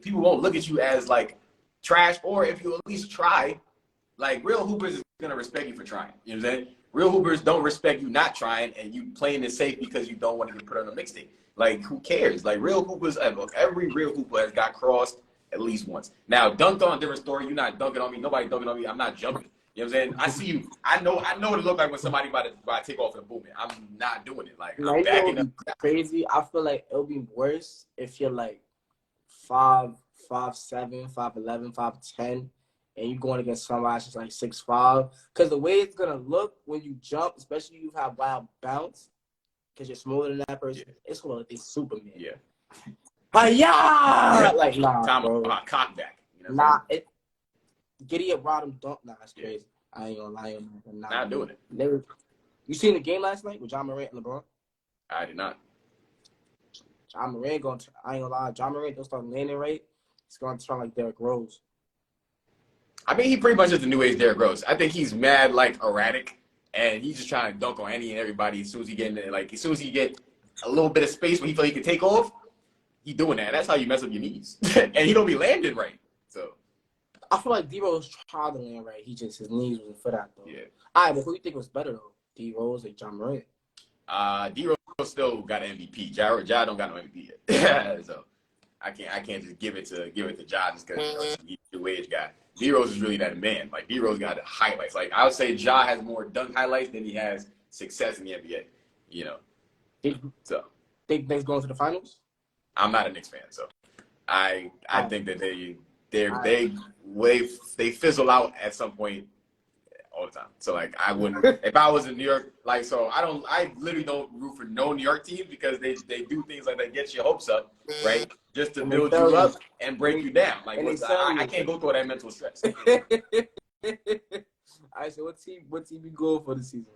people won't look at you as, like, trash, or if you at least try, like real hoopers is gonna respect you for trying. You know what I'm saying? Real hoopers don't respect you not trying and you playing it safe because you don't want to get put on a mixtape. Like, who cares? Like, real hoopers, every real hooper has got crossed at least once. Now, dunked on, different story. You're not dunking on me. Nobody dunking on me. I'm not jumping. You know what I'm saying? I see you. I know what it look like when somebody about to take off in a movement. I'm not doing it. Like, I'm backing up. Crazy. I feel like it'll be worse if you're like 5'7", 5'11", 5'10", and you're going against somebody that's like 6'5". Because the way it's gonna look when you jump, especially if you have wild bounce, because you're smaller than that person, it's gonna look like Superman. Yeah. Yeah. Like, nah, Tom, bro. Cock back. You know Nah, Giddy up bottom dunk. Nah, that's crazy. I ain't gonna lie on that. Not doing it. You seen the game last night with John Morant and LeBron? I did not. John Morant I ain't gonna lie. John Morant don't start landing right. It's gonna turn like Derrick Rose. I mean, he pretty much is the new age Derrick Rose. I think he's mad, like, erratic, and he's just trying to dunk on any and everybody as soon as he get in there. Like, as soon as he get a little bit of space where he feel he can take off, he doing that. That's how you mess up your knees. And he don't be landing right. So I feel like D-Rose tried to land right. His knees wasn't for that, though. Yeah. All right, but who do you think was better, though? D-Rose or John Morant? D-Rose still got an MVP. Ja don't got no MVP yet. So I can't just give it to Ja just because he's the wage guy. D-Rose is really that man. Like, D-Rose got the highlights. Like, I would say Ja has more dunk highlights than he has success in the NBA. You know. So Think Knicks going to the finals? I'm not a Knicks fan, so I think that they fizzle out at some point all the time. So, like, I wouldn't if I was in New York, like, so I literally don't root for no New York teams because they do things like that, get your hopes up, right? Just to build you up and break you down. Like, I can't go through that mental stress. All right, so what team you going for this season?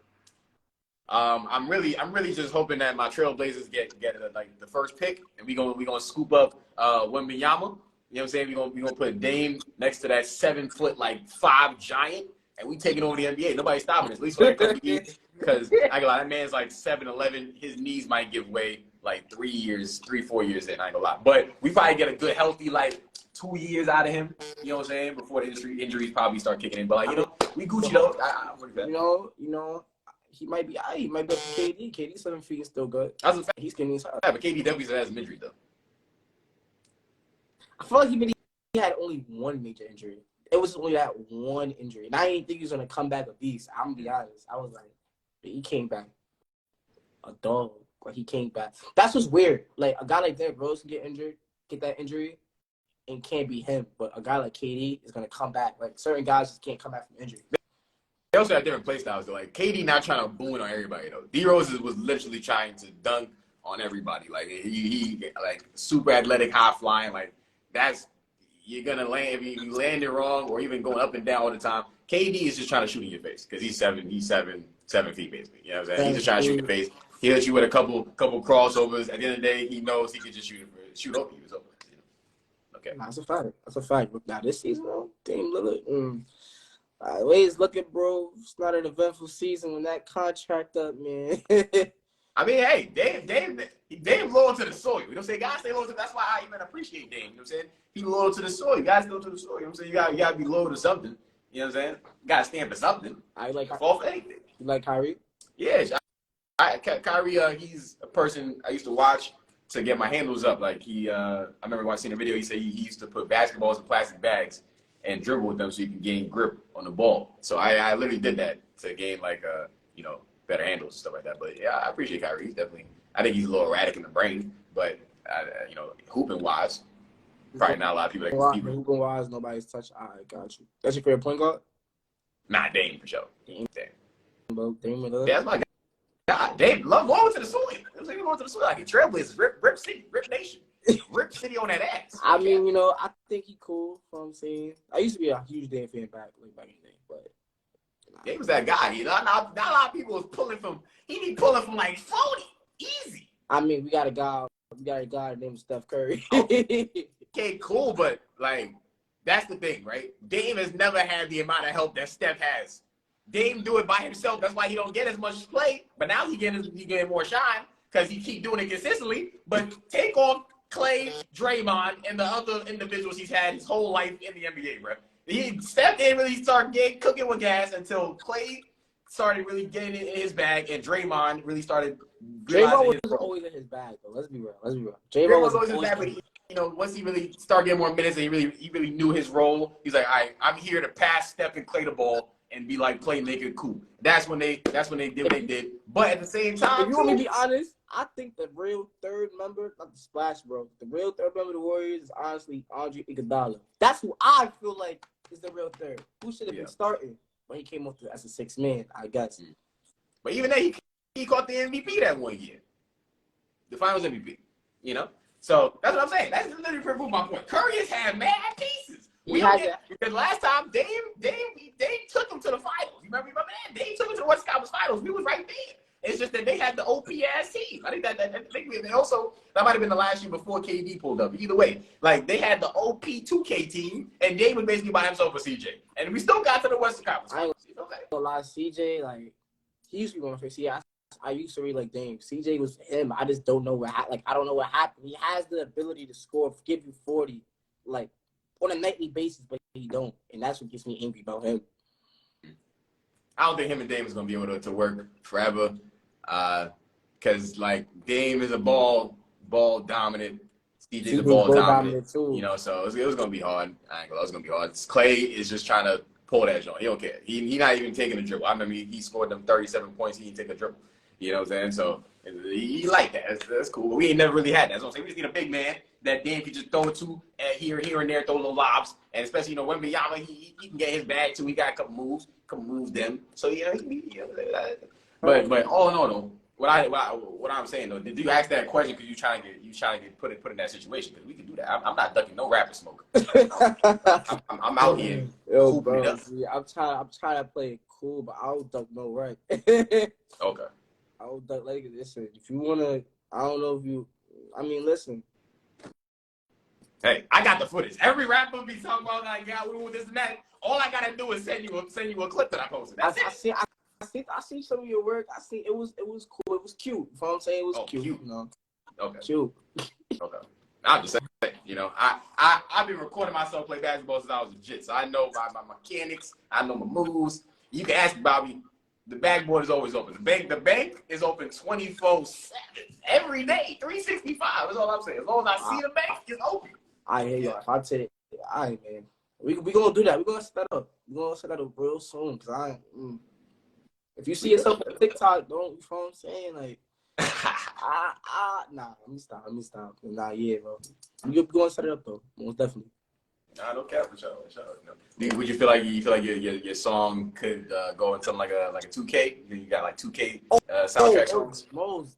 I'm really just hoping that my Trailblazers get like the first pick, and we gonna scoop up Wembanyama. You know what I'm saying? We gonna put Dame next to that 7'5" giant, and we taking over the NBA. Nobody's stopping us. At least for a couple of years, because I got that man's like 7'11". His knees might give way like 4 years in. I ain't gonna lie, but we probably get a good healthy like 2 years out of him. You know what I'm saying? Before the injuries probably start kicking in. But, like, you know, we Gucci though. You know. He might be up to KD. KD 7 feet is still good. That's a fact. He's getting his. Yeah, but KD definitely has an injury though. I feel like he had only one major injury. It was only that one injury, and I didn't think he was gonna come back a beast. I'm gonna be honest. I was like, but he came back a dog. Like, he came back. That's what's weird. Like, a guy like Derrick Rose can get that injury, and can't be him. But a guy like KD is gonna come back. Like, certain guys just can't come back from injury. They also have different play styles. So, like, KD not trying to boon on everybody though. D Rose was literally trying to dunk on everybody. Like, he like super athletic, high flying. Like, that's you're gonna land if you land it wrong or even going up and down all the time. KD is just trying to shoot in your face because he's 7 feet basically. You know what I'm saying? He's just trying to shoot in your face. He hits you with a couple crossovers. At the end of the day, he knows he can just shoot over you. So, you know. Okay. That's a fact. Now this season, Dame Lillard. The way it's looking, bro, it's not an eventful season when that contract up, man. I mean, hey, Dame loyal to the soil. You know what I'm saying? Guys stay loyal to. That's why I even appreciate Dame. You know what I'm saying? He loyal to the soil. Guys loyal to the soil. You know what I'm saying? You gotta be loyal to something. You know what I'm saying? You gotta stand for something. I like fall for anything. You like Kyrie? Yeah, Kyrie. He's a person I used to watch to get my handles up. Like, I remember when I seen a video. He said he used to put basketballs in plastic bags and dribble with them so you can gain grip on the ball. So I literally did that to gain, like, you know, better handles and stuff like that. But yeah, I appreciate Kyrie. He's definitely, I think he's a little erratic in the brain, but you know, hooping wise, probably not a lot of people that can compete with. Hooping wise, nobody's touched. I got you. That's your favorite point guard? Not Dame for sure. Dame. Yeah, that's my guy. Dame love loyal to the soil. I'm saying loyal to the soil. Like, Trailblazers, Rip City, Rip Nation. Rip City on that ass. I mean, you know, I think he cool. You know what I'm saying? I used to be a huge Dame fan back in the day, but Dame was that guy. You know, not a lot of people was pulling from. He be pulling from like 40, easy. I mean, we got a guy named Steph Curry. Okay, cool, but like, that's the thing, right? Dame has never had the amount of help that Steph has. Dame do it by himself. That's why he don't get as much play. But now he getting more shine because he keep doing it consistently. But take off Clay, Draymond, and the other individuals he's had his whole life in the NBA, bro. Steph didn't really start cooking with gas until Clay started really getting it in his bag, and Draymond really started realizing Draymond his was role. always in his bag, though. Let's be real. Draymond was always in his bag, but once he really started getting more minutes and he really knew his role, he's like, all right, I'm here to pass Steph and Clay the ball and be like playmaker cool. That's when they did what they did. But at the same time, if you want me to be honest, I think the real third member, not the Splash Bro, the real third member of the Warriors is honestly Andre Iguodala. That's who I feel like is the real third. Who should have been starting? But he came up as a sixth man, I guess. But even then, he caught the MVP that one year, the Finals MVP. So that's what I'm saying. That's literally proof my point. Curry has had mad pieces. Because last time Dame took him to the finals. You remember that? Dame took him to the West Conference Finals. We was right there. It's just that they had the OPS team. I think they also, that might have been the last year before KD pulled up. Either way, like they had the OP2K team, and Dame was basically by himself with CJ, and we still got to the Western Conference. I ain't gonna lie, CJ, like he used to be going for. See, I used to really like Dame. CJ was him. I just don't know what happened. I don't know what happened. He has the ability to score, give you 40, like on a nightly basis, but he don't, and that's what gets me angry about him. I don't think him and Dame is gonna be able to work forever, because like Dame is a ball dominant, CJ's a ball dominant too. So it was gonna be hard. I ain't gonna lie, it was gonna be hard. Clay is just trying to pull that joint. He don't care. He not even taking a dribble. I remember he scored them 37 points. He didn't take a dribble. You know what I'm saying? So he like that. That's cool. But we ain't never really had that. That's what I'm saying. We just need a big man that Dame can just throw it to here and there, throw little lobs. And especially, Wembanyama, he can get his bag too. He got a couple moves them. So, but all in all, though, what I'm saying, though, did you ask that question because you trying to get put in that situation? Because we can do that. I'm not ducking no rapper smoke. I'm out here. Yo, bro, see, I'm trying to play it cool, but I don't duck no right. Okay. I don't duck like listen. If you wanna, I don't know if you. I mean, listen. Hey, I got the footage. Every rapper be talking about like, yeah, we do this and that. All I gotta do is send you a clip that I posted. That's it. I see some of your work. I see it was cool. It was cute. You know what I'm saying? It was cute. Okay. Cute. Okay. I'm just saying, I've been recording myself play basketball since I was legit. So I know my mechanics. I know my moves. You can ask Bobby. The backboard is always open. The bank is open 24/7 every day, 365. That's all I'm saying. As long as I see the bank, it's open. I hear you. If I take it, all right, man. We gonna do that. We gonna set that up. We gonna set that up real soon. Cause if you see yourself on TikTok, don't. You know what I'm saying? Like, nah. Let me stop. Nah, yeah, bro. You gonna set it up though? Most definitely. Nah, no cap for sure. Would you feel like your song could go in something like a 2K? You got like 2K soundtrack songs? Most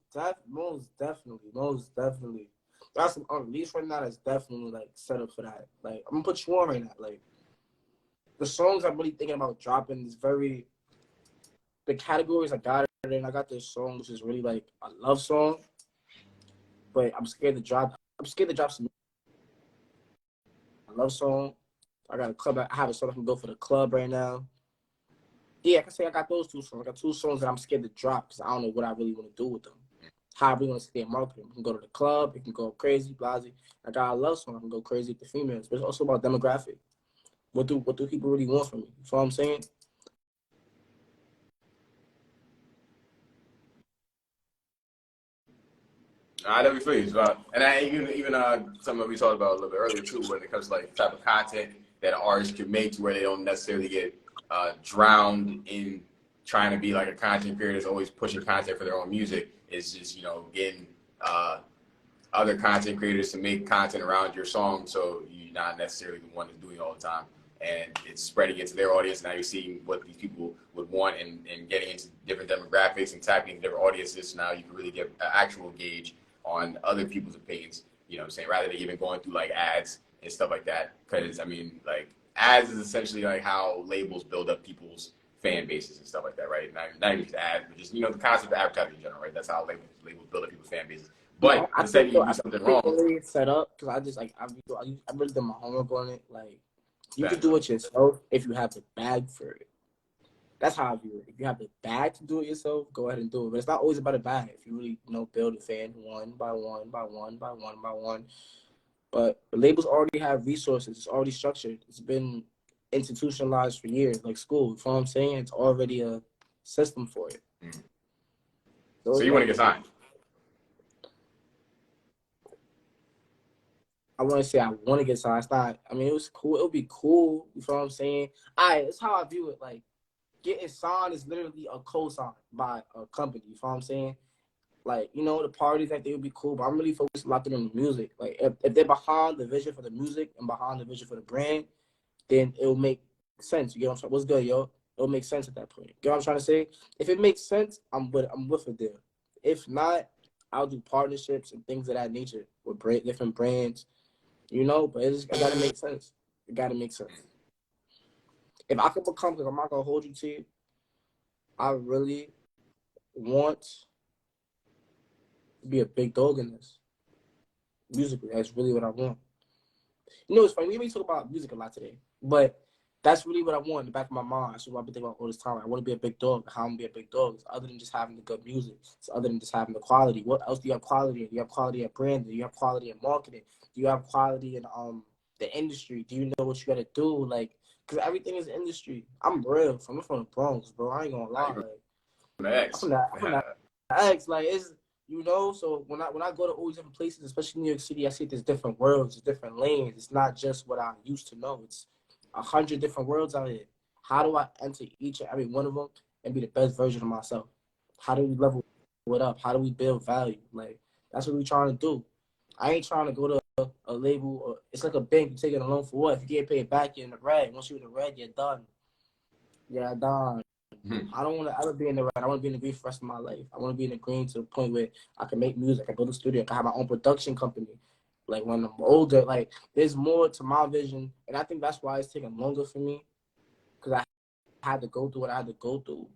definitely. That's some unreleased right now. That's definitely like set up for that. Like I'm gonna put you on right now. Like the songs I'm really thinking about dropping is the categories I got it in. I got this song which is really like a love song, but I'm scared to drop some. Love song. I got a club. I have a song I can go for the club right now. Yeah, I can say I got those two songs. I got two songs that I'm scared to drop because I don't know what I really want to do with them. How I really want to stay in marketing. We can go to the club. It can go crazy, blasey. I got a love song. I can go crazy with the females. But it's also about demographic. What do people really want from me? You know what I'm saying? I never feel you, and I even something that we talked about a little bit earlier too, when it comes to like the type of content that artists can make to where they don't necessarily get drowned in trying to be like a content creator that's always pushing content for their own music. Is just getting other content creators to make content around your song, so you're not necessarily the one that's doing it all the time, and it's spreading it to their audience. Now you're seeing what these people would want and getting into different demographics and tapping different audiences. So now you can really get an actual gauge on other people's opinions, what I'm saying, rather than even going through like ads and stuff like that. Because I mean, like ads is essentially like how labels build up people's fan bases and stuff like that, right? Not even just ads, but just the concept of advertising in general, right? That's how labels build up people's fan bases. But instead you do something wrong. It's set up because I just like I really did my homework on it. Like you can do it yourself if you have the bag for it. That's how I view it. If you have the bag to do it yourself, go ahead and do it. But it's not always about a bag. If you really build a fan one by one. But the labels already have resources. It's already structured. It's been institutionalized for years, like school. You know what I'm saying? It's already a system for it. So you want to get signed? I want to say I want to get signed. It's not. I mean, it was cool. It would be cool. You know what I'm saying? It's how I view it. Like, getting signed is literally a co-sign by a company. You know what I'm saying? Like, you know, the parties, like, they would be cool, but I'm really focused a lot on the music. Like, if they're behind the vision for the music and behind the vision for the brand, then it'll make sense. You get what I'm saying? What's good, yo? It'll make sense at that point. You get what I'm trying to say? If it makes sense, I'm with it there. If not, I'll do partnerships and things of that nature with different brands, you know, but it gotta make sense. It gotta make sense. If I could become, because I'm not gonna hold you to it, I really want to be a big dog in this. Musically, that's really what I want. You know, it's funny. We talk about music a lot today, but that's really what I want in the back of my mind. That's what I've been thinking about all this time. I want to be a big dog. How I'm going to be a big dog. It's other than just having the good music. It's other than just having the quality. What else do you have quality in? Do you have quality at branding? Do you have quality in marketing? Do you have quality in the industry? Do you know what you got to do? Like, because everything is industry. I'm real. I'm from the Bronx, bro. I ain't going to lie. Like, I'm from the X. Like, it's, you know, so when I go to all these different places, especially New York City, I see there's different worlds, there's different lanes. It's not just what I used to know. It's 100 different worlds out here. How do I enter each and every one of them and be the best version of myself? How do we level it up? How do we build value? Like, that's what we're trying to do. I ain't trying to go to a label. Or, it's like a bank. You taking a loan for what? If you get paid back, you're in the red. Once you're in the red, you're done. Yeah, done. I don't want to ever be in the red. I want to be in the green for the rest of my life. I want to be in the green to the point where I can make music. I can build a studio. I can have my own production company. Like, when I'm older, like, there's more to my vision. And I think that's why it's taking longer for me. Because I had to go through what I had to go through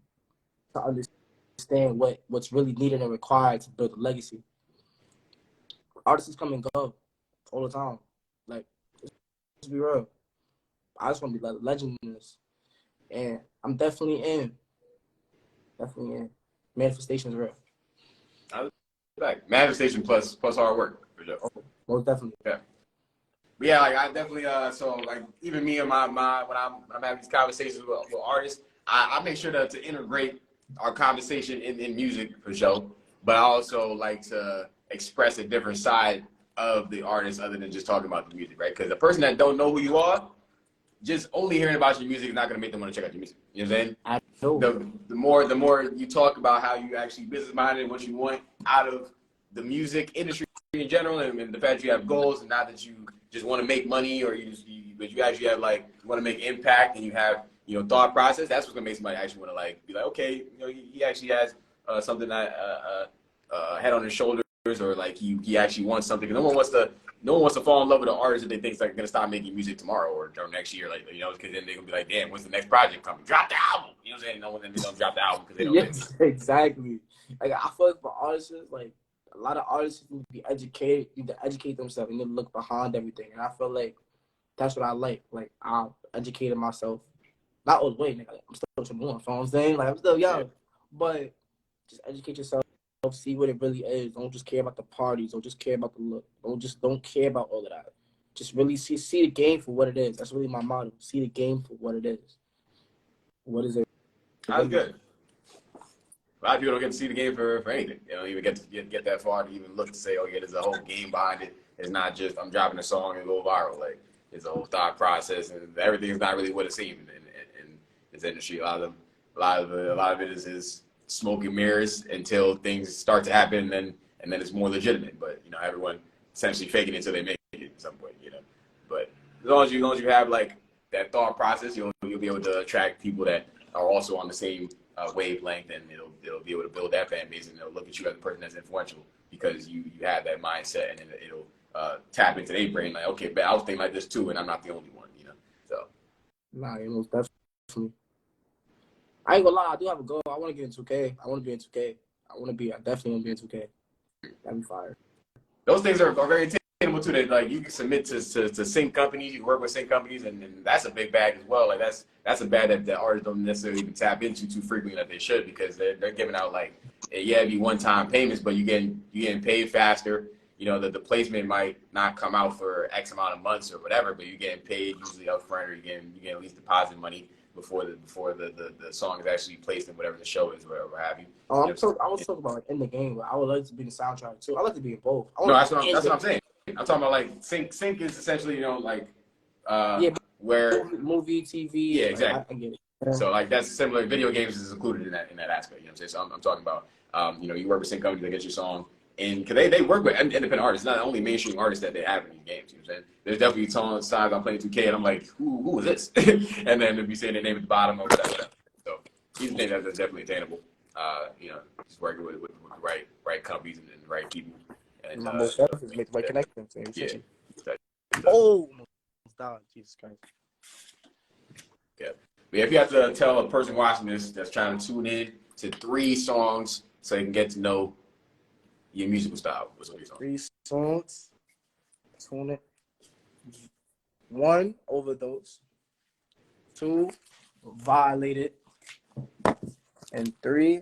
to understand what's really needed and required to build a legacy. Artists come and go all the time. Like, let's be real. I just want to be like a legend in this. And I'm definitely in. Definitely in. Manifestation is real. Like manifestation plus hard work. For sure. Most definitely. Yeah. But yeah, like I definitely so like even me and my when I'm having these conversations with artists, I make sure to integrate our conversation in music for sure. But I also like to express a different side of the artist other than just talking about the music, right? Because the person that don't know who you are, just only hearing about your music is not gonna make them want to check out your music. You know what I'm saying? I know. The more you talk about how you actually business minded and what you want out of the music industry in general, and the fact you have goals, and not that you just want to make money or but you actually have like you want to make impact and you have thought process. That's what's gonna make somebody actually want to like be like, okay, he actually has something that head on his shoulders, or like he actually wants something. No one wants to fall in love with an artist that they think is like gonna stop making music tomorrow or next year, like because then they're gonna be like, damn, when's the next project coming? Drop the album. You know what I'm saying? No one then they don't drop the album because they don't. Yes, exactly. Like, I feel like for artists, like a lot of artists need to be educated, need to educate themselves, and need to look behind everything. And I feel like that's what I like. Like, I educated myself, not all the way, nigga. I'm still trying to move on. You know what I'm saying? Like, I'm still young, but just educate yourself. See what it really is. Don't just care about the parties. Don't just care about the look. Don't care about all of that. Just really see the game for what it is. That's really my motto. See the game for what it is. What is it? That's good. A lot of people don't get to see the game for anything. They don't even get to get that far to even look to say, oh yeah, there's a whole game behind it. It's not just I'm dropping a song and go viral. Like, it's a whole thought process, and everything is not really what it seems in this industry. A lot of it is smoke and mirrors until things start to happen, and then it's more legitimate. But everyone essentially faking it until they make it at some point. But as long as you have like that thought process, you'll be able to attract people that are also on the same wavelength, and it'll be able to build that fan base, and they'll look at you as a person that's influential because you have that mindset, and it'll tap into their brain like, okay, but I was thinking like this too, and I'm not the only one. So. Nah, most definitely. I ain't gonna lie, I do have a goal. I want to get in 2K. I want to be in 2K. I definitely want to be in 2K. That'd be fire. Those things are very attainable too. That like you can submit to sync companies, you can work with sync companies, and that's a big bag as well. Like that's a bag that the artists don't necessarily even tap into too frequently that they should, because they're giving out like, yeah, it'd be one-time payments, but you getting paid faster. you know, the placement might not come out for X amount of months or whatever, but you're getting paid usually up front, or you're getting at least deposit money before the song is actually placed in whatever the show is, or whatever have you. I was talking about like in the game, but I would like to be in the soundtrack too. I like to be in both. No, that's what I'm saying. I'm talking about like sync is essentially, you know, like where movie, TV. Yeah, exactly. I get it. Yeah. So like that's similar. Video games is included in that aspect. You know what I'm saying? So I'm talking about you know, you work with sync companies that get your song, and because they work with independent artists, not only mainstream artists that they have in these games. You know what I'm saying? There's definitely times I'm playing 2K and I'm like, who is this? And then they'll be saying their name at the bottom or whatever. So these things that's definitely attainable. You know, just working with the right companies and the right people. And most definitely make the right connections. Yeah. Oh, stop, Jesus Christ. Yeah. But if you have to tell a person watching this that's trying to tune in to 3 songs so they can get to know your musical style, what's your song? 3 songs. Tune it. 1, Overdose. 2, Violated. And 3,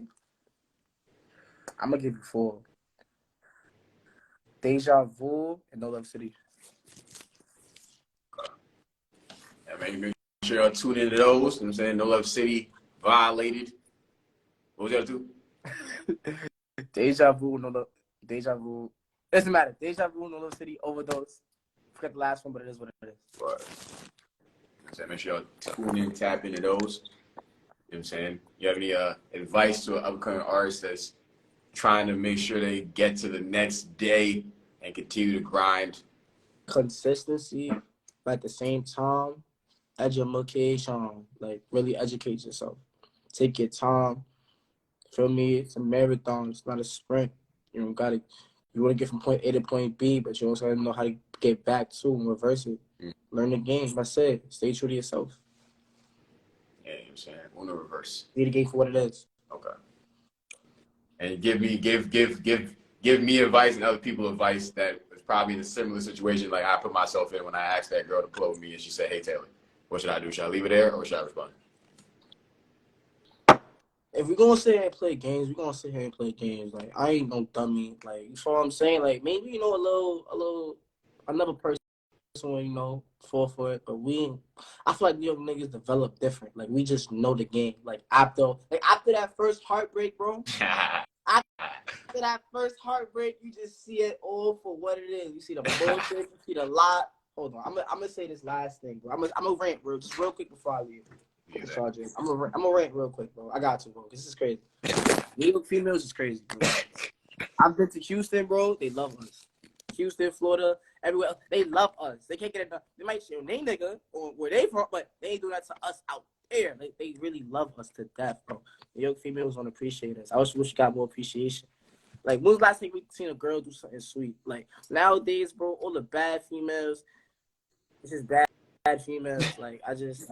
I'm gonna give you 4. Deja Vu and No Love City. Yeah, man, make sure y'all tune into those. You know what I'm saying? No Love City, Violated. What was the other 2? Deja Vu. Doesn't matter. Deja Vu, No Love City, Overdose. Forget the last one, but it is what it is. Right. So make sure y'all tune in, tap into those. You know what I'm saying? You have any advice to an upcoming artist that's trying to make sure they get to the next day and continue to grind? Consistency, but at the same time, education. Like, really educate yourself. Take your time. Feel me? It's a marathon. It's not a sprint. You want to get from point A to point B, but you also got to know how to get back to and reverse it. Learn the game. Like I said, stay true to yourself. Yeah, you know what I'm saying? On the reverse. Be the game for what it is. Okay. And give me advice and other people advice that is probably in a similar situation like I put myself in when I asked that girl to pull with me and she said, "Hey Taylor, what should I do? Should I leave it there or should I respond?" If we're gonna sit here and play games, we're gonna sit here and play games. Like, I ain't no dummy. Like, you know what I'm saying? Like, maybe, you know, another person will, you know, fall for it. But I feel like young niggas develop different. Like, we just know the game. Like, after that first heartbreak, bro. After that first heartbreak, you just see it all for what it is. You see the bullshit, you see the lot. Hold on, I'm gonna say this last thing, bro. I'm gonna rant real quick before I leave. I'm gonna rant real quick, bro. I got to, bro. This is crazy. New York females is crazy, bro. I've been to Houston, bro. They love us. Houston, Florida, everywhere else. They love us. They can't get enough. They might say they nigga or where they from, but they ain't do that to us out there. They really love us to death, bro. New York females don't appreciate us. I wish we got more appreciation. Like, when's the last time we seen a girl do something sweet? Like, nowadays, bro, all the bad females, it's just bad females. Like, I just,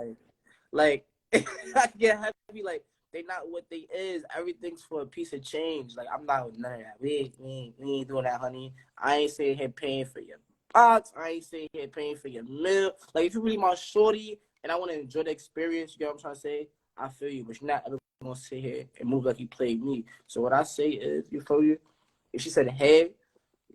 like I get heavy. Like, they not what they is. Everything's for a piece of change. Like, I'm not with none of that. We ain't doing that, honey. I ain't sitting here paying for your box. I ain't sitting here paying for your meal. Like, if you really my shorty and I want to enjoy the experience, you get what I'm trying to say? I feel you, but you're not ever gonna sit here and move like you played me. So what I say is, you feel you? If she said, "Hey,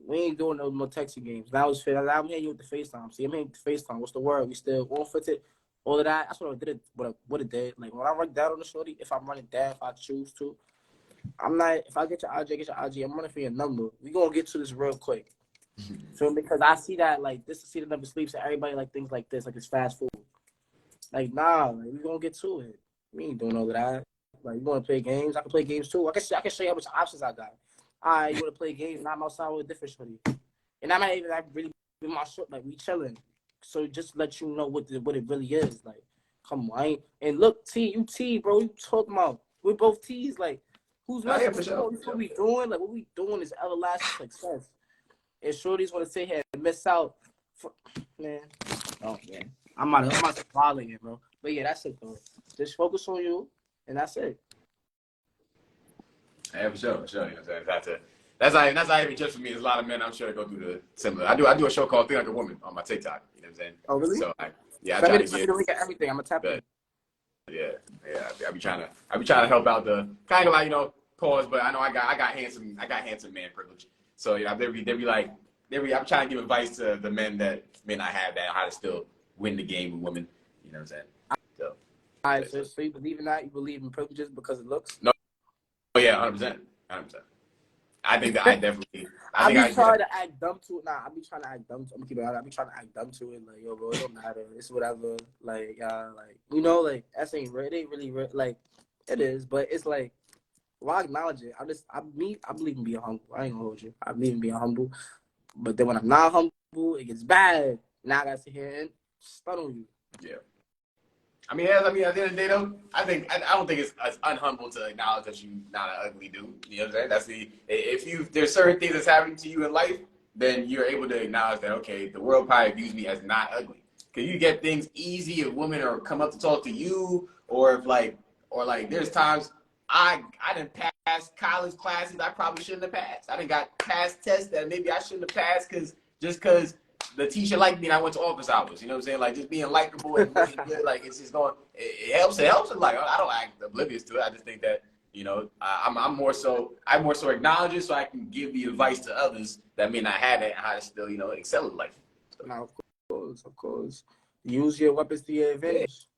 we ain't doing no more texting games," now it's fair. I'm hitting you with the FaceTime. See, I'm hitting the FaceTime. What's the word? We still on for it. All of that. That's what I did. What it did. Like, when I run down on the shorty, if I'm running down, if I choose to, I'm not. If I get your IG, I'm running for your number. We gonna get to this real quick. Feel me? Because I see that, like, this is see the number sleeps and everybody like things like this, like it's fast food. Like, nah, like, we gonna get to it. We ain't doing all of that. Like, you want to play games? I can play games too. I can show you how much options I got. All right, you want to play games? Now I'm outside with a different shorty. And I might even really be my short. Like, we chilling. So just let you know what it really is. Like, come on. And look, you T, bro. You talking about? We're both T's. Like, who's messing with what we doing? Like, what we doing is everlasting success. And shorties want to sit here and miss out. Man. Oh, man. I'm out to follow you, bro. But yeah, that's it, though. Just focus on you, and that's it. Yeah, for sure. You know what I'm saying? That's not even just for me. There's a lot of men I'm sure that go through the similar. I do a show called Think Like a Woman on my TikTok. You know what I'm saying? Oh, really? So I try to get everything. I'm gonna tap it. Yeah. I be trying to help out the kind of like, you know, pause, but I know I got handsome man privilege. So, you know, they be like, I'm trying to give advice to the men that may not have that, how to still win the game with women. You know what I'm saying? So, All right, so you believe in that? You believe in privileges because it looks? no, oh yeah, 100%, 100%. I think that I definitely. I be trying to act dumb to it. Nah, I be trying to act dumb. I'm gonna keep it out. I be trying to act dumb to it. Like, yo, bro, it don't matter. It's whatever. Like, like, you know, like, that ain't real. It ain't really real. Like, it is, but it's like, why acknowledge it? I believe in being humble. I ain't gonna hold you. I believe in being humble. But then when I'm not humble, it gets bad. Now I gotta sit here and stun on you. Yeah. I mean, at the end of the day, though, I don't think it's unhumble to acknowledge that you're not an ugly dude. You know what I'm saying? If there's certain things that's happening to you in life, then you're able to acknowledge that, okay, the world probably views me as not ugly. Because you get things easy if women are come up to talk to you, or if there's times I didn't pass college classes I probably shouldn't have passed. I didn't got past tests that maybe I shouldn't have passed because the teacher liked me and I went to office hours. You know what I'm saying? Like, just being likable and looking good, like, it's just going, it helps. It helps. Like, I don't act oblivious to it. I just think that, you know, I more so acknowledge it so I can give the advice to others that may not have it and how to still, you know, excel in life. So, now, of course. Use your weapons to your advantage.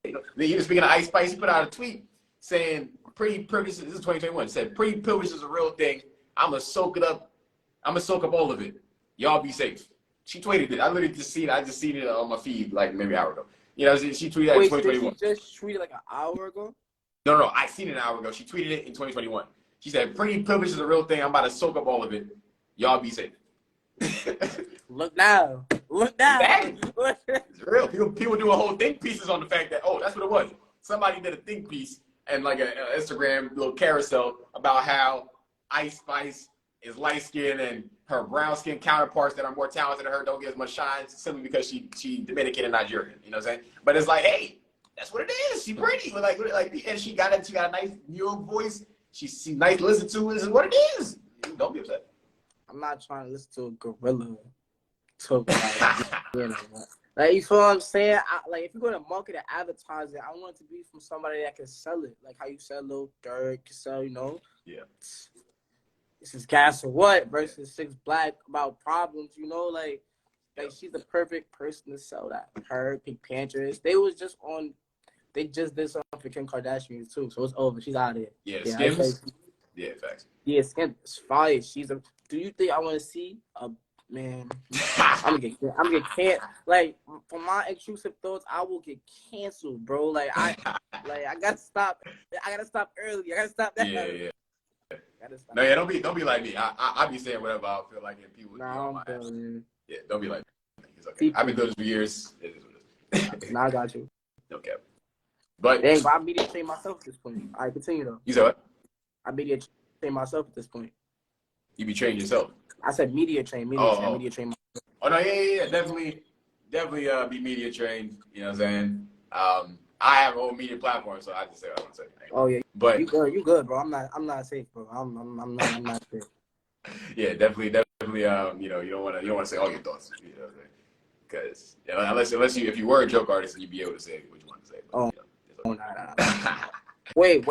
you know, even speaking of Ice Spice, he put out a tweet saying, pretty privilege, this is 2021, said, pretty privilege is a real thing. I'm going to soak it up. I'm going to soak up all of it. Y'all be safe. She tweeted it. I literally just seen it. I just seen it on my feed like maybe an hour ago. You know, she tweeted that in 2021. Did she just tweet it like an hour ago? No. I seen it an hour ago. She tweeted it in 2021. She said, pretty privilege is a real thing. I'm about to soak up all of it. Y'all be safe. Look now. Exactly. It's real. People do a whole think pieces on the fact that, oh, that's what it was. Somebody did a think piece and like an Instagram little carousel about how Ice Spice is light-skinned and her brown-skinned counterparts that are more talented than her don't get as much shine simply because she Dominican and Nigerian. You know what I'm saying? But it's like, hey, that's what it is. She pretty. But and she got a nice New York voice. She's nice to listen to. This is what it is. Don't be upset. I'm not trying to listen to a gorilla talk about like, you feel what I'm saying? Like, if you're going to market and advertise it, I want it to be from somebody that can sell it. Like how you sell Lil Durk, can sell, you know? Yeah. This is Gas or What versus 6 Black about problems, you know? Like she's the perfect person to sell that. Her, Pink Panthers, they just did something for Kim Kardashian too, so it's over. She's out of here. Yeah, Skims? Yeah, facts. Yeah, Skims is fire. Do you think I want to see a man? I'm gonna get canceled. Like, for my intrusive thoughts, I will get canceled, bro. Like I gotta stop. I gotta stop early. I gotta stop that. Yeah. No, yeah, don't be like me. I be saying whatever I feel like, and people. Nah, yeah, don't be like me. It's okay. I've been doing this for years. It is what it is. Nah, I got you. Okay. But dang, but I media train myself at this point. All right, continue though. You said what? I media train myself at this point. You be trained yourself? I said media train. Media train myself. Oh no, yeah. Definitely be media trained. You know what I'm saying? I have a whole media platform, so I just say what I want to say. Oh yeah, but you good, bro. I'm not safe, bro. I'm not safe. Yeah, definitely. You know, you don't want to say all your thoughts. You know, because unless if you were a joke artist, you'd be able to say what you want to say. But, nah. Wait.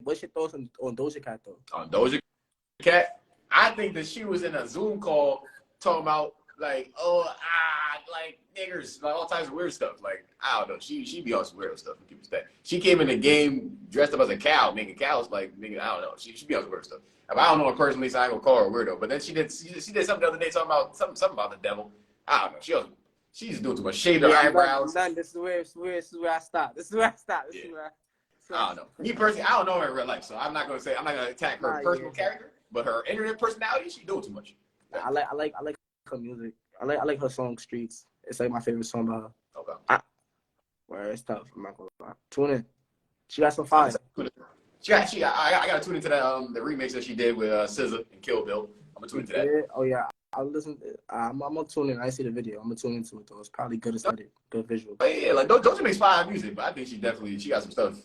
What's your thoughts on Doja Cat though? On Doja Cat, I think that she was in a Zoom call talking about like niggers, like all types of weird stuff. Like, I don't know, she be on some weird stuff. She came in the game dressed up as a cow, making cows like nigga. I don't know. She be on some weird stuff. I don't know her personally, so I ain't gonna call her a weirdo. But then she did something the other day talking about something about the devil. I don't know. She's doing too much. Shaved her eyebrows. This is where I stop. I don't know. Me personally, I don't know her in real life, so I'm not gonna attack her personal character, but her internet personality, she doing too much. I like her music. I like her song Streets. It's like my favorite song by her. Okay. Well, it's tough. I'm not gonna lie. Tune in. She got some fire. I gotta tune into that the remix that she did with SZA and Kill Bill. I'm gonna tune into that. Oh yeah. I'll listen. I'm gonna tune in. I see the video. I'm gonna tune into it though. It's probably good aesthetic, good visual. But yeah, like Doja makes fire music, but I think she got some stuff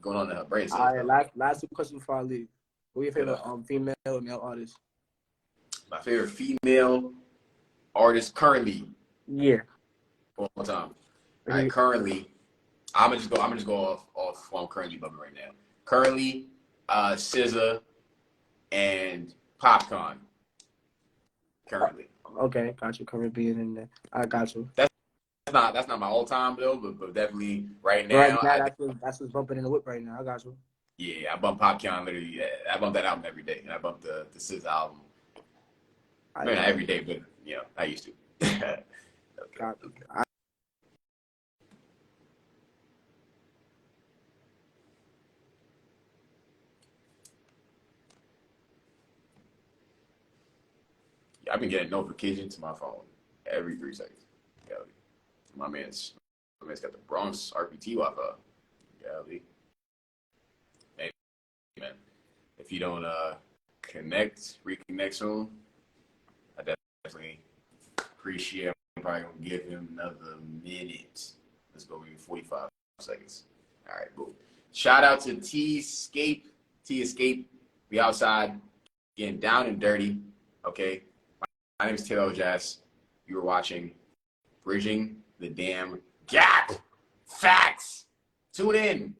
going on in her brain. All right, last two questions before I leave. Who your favorite female or male artist? My favorite female artist currently. Yeah. One more time. All right, currently, I'm gonna just go off what I'm currently loving right now. Currently, SZA and Popcorn. Currently. Okay, got you. Caribbean in there. I got you. That's not my all time though, but definitely right Right now. now, that's what's bumping in the whip right now. I got you. Yeah, I bump Popcorn literally. I bump that album every day, and I bump the SZA album. Maybe not every day, but I used to. Okay. Got you. I've been getting notifications to my phone every 3 seconds. My man's got the Bronx RPT Wi-Fi. Hey, man, if you don't reconnect soon, I definitely appreciate it. I'm probably gonna give him another minute. Let's go, maybe 45 seconds. All right, boom. Shout out to Xscape. We outside getting down and dirty. Okay. My name is Taylor Jazz. You are watching Bridging the Damn Gap. Facts. Tune in.